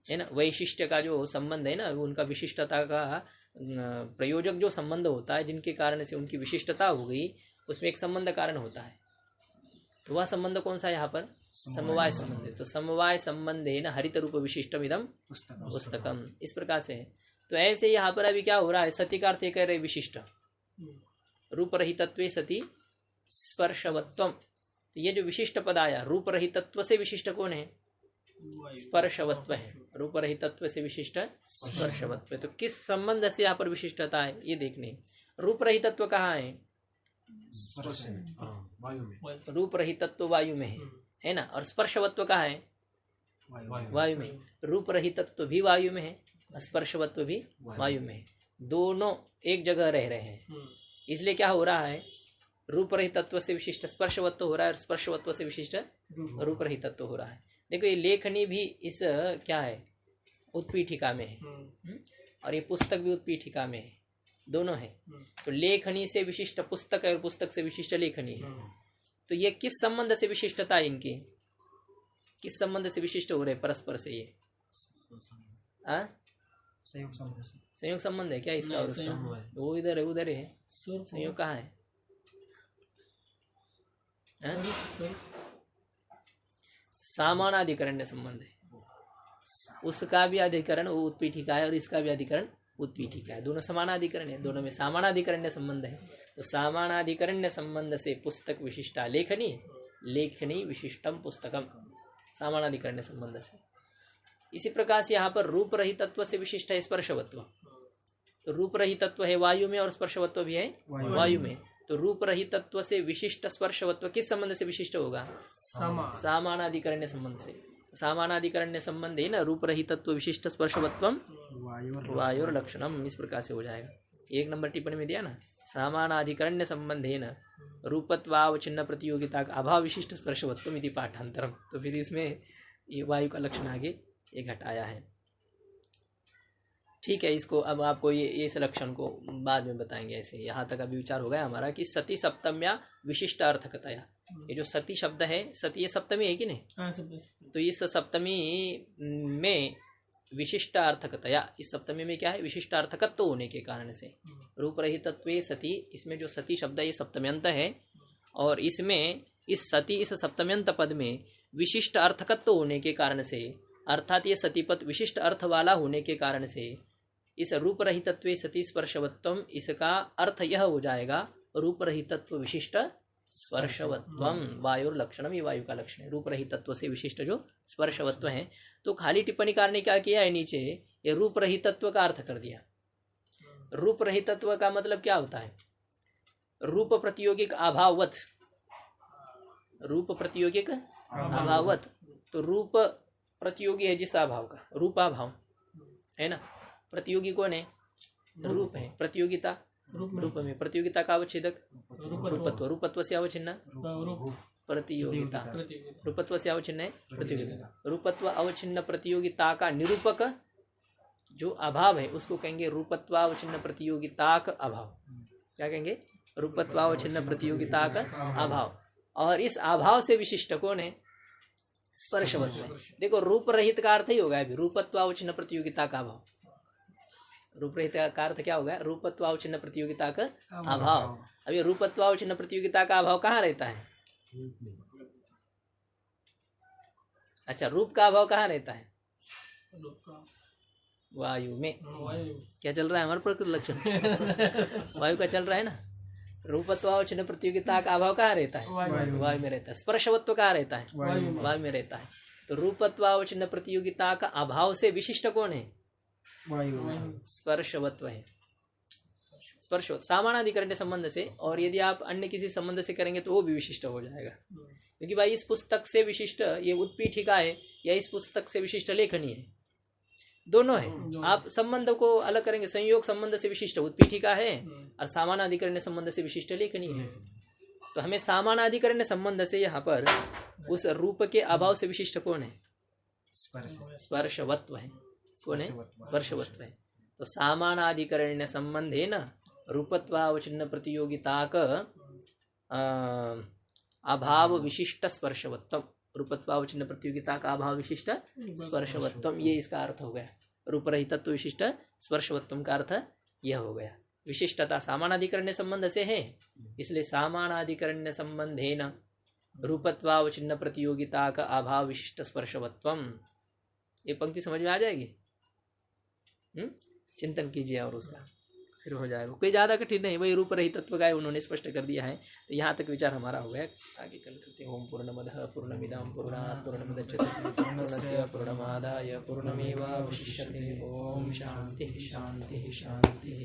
है ना। वैशिष्ट्य का जो संबंध है ना, उनका विशिष्टता का प्रयोजक जो संबंध होता है, जिनके कारण से उनकी विशिष्टता हो गई, उसमें एक संबंध कारण होता है। तो वह संबंध कौन सा है यहाँ पर? समवाय संबंध है। तो समवाय संबंधेन हरित रूप विशिष्टम इदम पुस्तकम, इस प्रकार से है। तो ऐसे यहाँ पर अभी क्या हो रहा है? सती का अर्थ कह रहे विशिष्ट। रूप रहितत्वे सती स्पर्शवत्वम। तो ये जो विशिष्ट पद आया, रूप रहितत्व से विशिष्ट कौन है? स्पर्शवत्व है। रूप रहितत्व से विशिष्ट स्पर्शवत्व। तो किस संबंध से यहाँ पर विशिष्टता है ये देखने। रूप रहितत्व कहाँ है? रूप रहितत्व वायु में है ना। और स्पर्शवत्व कहाँ है? वायु में। रूप रहितत्व भी वायु में है, स्पर्शवत्व भी वायु में है। दोनों एक जगह रह रहे हैं। इसलिए क्या हो रहा है? रूप रहितत्व से विशिष्ट स्पर्शवत्व हो रहा है और स्पर्शवत्व से विशिष्ट रूप रहितत्व हो रहा है। देखो ये लेखनी भी इस क्या है? उत्पीठिका में है, और ये पुस्तक भी उत्पीठिका में है, दोनों है। तो लेखनी से विशिष्ट पुस्तक है और पुस्तक से विशिष्ट लेखनी है। तो ये किस संबंध से विशिष्टता है इनकी? किस संबंध से विशिष्ट हो रहे परस्पर से? ये संयोग संबंध है क्या इसका? और उसका वो इधर है, उधर है। संयोग कहाँ है? सामानाधिकरण्य संबंध है। उसका भी अधिकरण वो उत्पीठिका है और इसका भी अधिकरण उत्पीठिका है। दोनों समानाधिकरण है, दोनों में सामानाधिकरण्य संबंध है। तो सामानाधिकरण्य संबंध से पुस्तक विशिष्टा लेखनी, लेखनी विशिष्टम पुस्तकम, सामानाधिकरण्य संबंध से। इसी प्रकार से यहाँ पर रूप रहितत्व से विशिष्ट है स्पर्शवत्व। तो रूप रहितत्व है वायु में और स्पर्शवत्व भी है वायु में। तो रूप रहितत्व से विशिष्ट स्पर्शवत्व किस संबंध से विशिष्ट होगा? सामानाधिकरण्य संबंध से। सामानाधिकरण्य संबंध है ना रूप रहितत्व विशिष्ट स्पर्शवत्वम वायुर लक्षणम, इस प्रकार से हो जाएगा। 1 नंबर टिप्पणी में दिया ना, सामानाधिकरण्य संबंधेन रूपत्वावचिन्न प्रतियोगिता का अभाव विशिष्ट स्पर्शवत्वम इति पाठांतरम। तो फिर इसमें ये वायु का लक्षण आगे ये घटाया है। ठीक है, इसको अब आपको ये इस लक्षण को बाद में बताएंगे। ऐसे यहाँ तक अभी विचार हो गया हमारा कि सती सप्तम्या विशिष्ट अर्थकतया। ये जो सती शब्द है, सती ये सप्तमी है कि नहीं? हाँ, तो इस सप्तमी में विशिष्ट अर्थकतया, इस सप्तमी में क्या है? विशिष्ट अर्थकत्व होने के कारण से रूप रहितत्वे सती, इसमें जो सती शब्द है ये सप्तम्यंत है, और इसमें इस सती इस सप्तम्यंत पद में विशिष्ट अर्थकत्व होने के कारण से, अर्थात ये सतीपद विशिष्ट अर्थ वाला होने के कारण से इस रूप रहितत्वे सती स्पर्शवत्वम, इसका अर्थ यह हो जाएगा रूप रहितत्व विशिष्ट स्पर्शवत्वम वायुर लक्षणम। ये वायु का लक्षण है, रूप रहितत्व से विशिष्ट जो स्पर्शवत्व है। तो खाली टिप्पणीकार ने क्या किया है, नीचे ये रूप रहितत्व का अर्थ कर दिया। रूप रहितत्व का मतलब क्या होता है? रूप प्रतियोगिक अभाववत, रूप प्रतियोगिक अभाववत। तो रूप प्रतियोगी है जिस अभाव का, रूपाभाव है ना। प्रतियोगी कौन है? रूप है। प्रतियोगिता रूप में, प्रतियोगिता का अवच्छेदक रूपत्व, रूपत्व से अवच्छिन्न प्रतियोगिता, रूपत्व से अवच्छिन्न है प्रतियोगिता। रूपत्व अवच्छिन्न प्रतियोगिता का निरूपक जो अभाव है उसको कहेंगे रूपत्वावच्छिन्न प्रतियोगिता का अभाव। क्या कहेंगे? रूपत्वावच्छिन्न प्रतियोगिता का अभाव। और इस अभाव से विशिष्ट कौन है? स्पर्शवत्व। देखो रूप रहित का अर्थ ही होगा अभी रूपत्वावच्छिन्न प्रतियोगिता का अभाव। रूप रहित का अर्थ क्या होगा? रूपत्वावच्छिन्न प्रतियोगिता का अभाव। अभी रूपत्वावच्छिन्न प्रतियोगिता का अभाव कहाँ रहता है? अच्छा, रूप का अभाव कहाँ रहता है? वायु में। क्या चल रहा है हमारे प्रकृति लक्षण? वायु का चल रहा है ना। रूपत्वावच्छिन्न प्रतियोगिता का अभाव कहाँ रहता है? वायु में रहता है। स्पर्शवत्व कहाँ रहता है? वायु में रहता है। तो रूपत्वावच्छिन्न प्रतियोगिता का अभाव से विशिष्ट कौन है? वायु। स्पर्शवत्व है। स्पर्शवत्व सामानाधिकरण्य संबंध से, और यदि आप अन्य किसी संबंध से करेंगे तो वो भी विशिष्ट हो जाएगा। क्योंकि भाई इस पुस्तक से विशिष्ट ये उत्पीठिका है या इस पुस्तक से विशिष्ट लेखनी है, दोनों है। आप संबंध को अलग करेंगे, संयोग संबंध से विशिष्ट उत्पीठिका है और सामानाधिकरण्य संबंध से विशिष्ट लेखनी है। तो हमें सामानाधिकरण्य संबंध से यहाँ पर उस रूप के अभाव से विशिष्ट कौन है? स्पर्शवत्व है। कौन है? स्पर्शवत्व है। तो सामानाधिकरण्य संबंध है ना रूपत्वावच्छिन्न प्रतियोगिता का अभाव विशिष्ट स्पर्शवत्व, रूपत्वावच्छिन्न प्रतियोगिता का अभाव विशिष्ट स्पर्शवत्व, ये इसका अर्थ हो गया। रूप रहितत्व विशिष्ट स्पर्शवत्व का अर्थ यह हो गया। विशिष्टता सामानाधिकरण्य संबंध से है, इसलिए सामानाधिकरण्य संबंधेन रूपत्वावच्छिन्न प्रतियोगिता का अभाव विशिष्ट स्पर्शवत्वम। ये पंक्ति समझ में आ जाएगी? चिंतन कीजिए और उसका फिर हो जाएगा। कोई ज़्यादा कठिन नहीं, वही रूप रहितत्व का उन्होंने स्पष्ट कर दिया है। तो यहाँ तक विचार हमारा हो गया। आगे कल करते हैं। ओम पूर्णमदः पूर्णमिदं पूर्णात् पूर्णमुदच्यते पूर्णस्य पूर्णमादाय पूर्णमेवावशिष्यते। ओम शांति शांति शांति।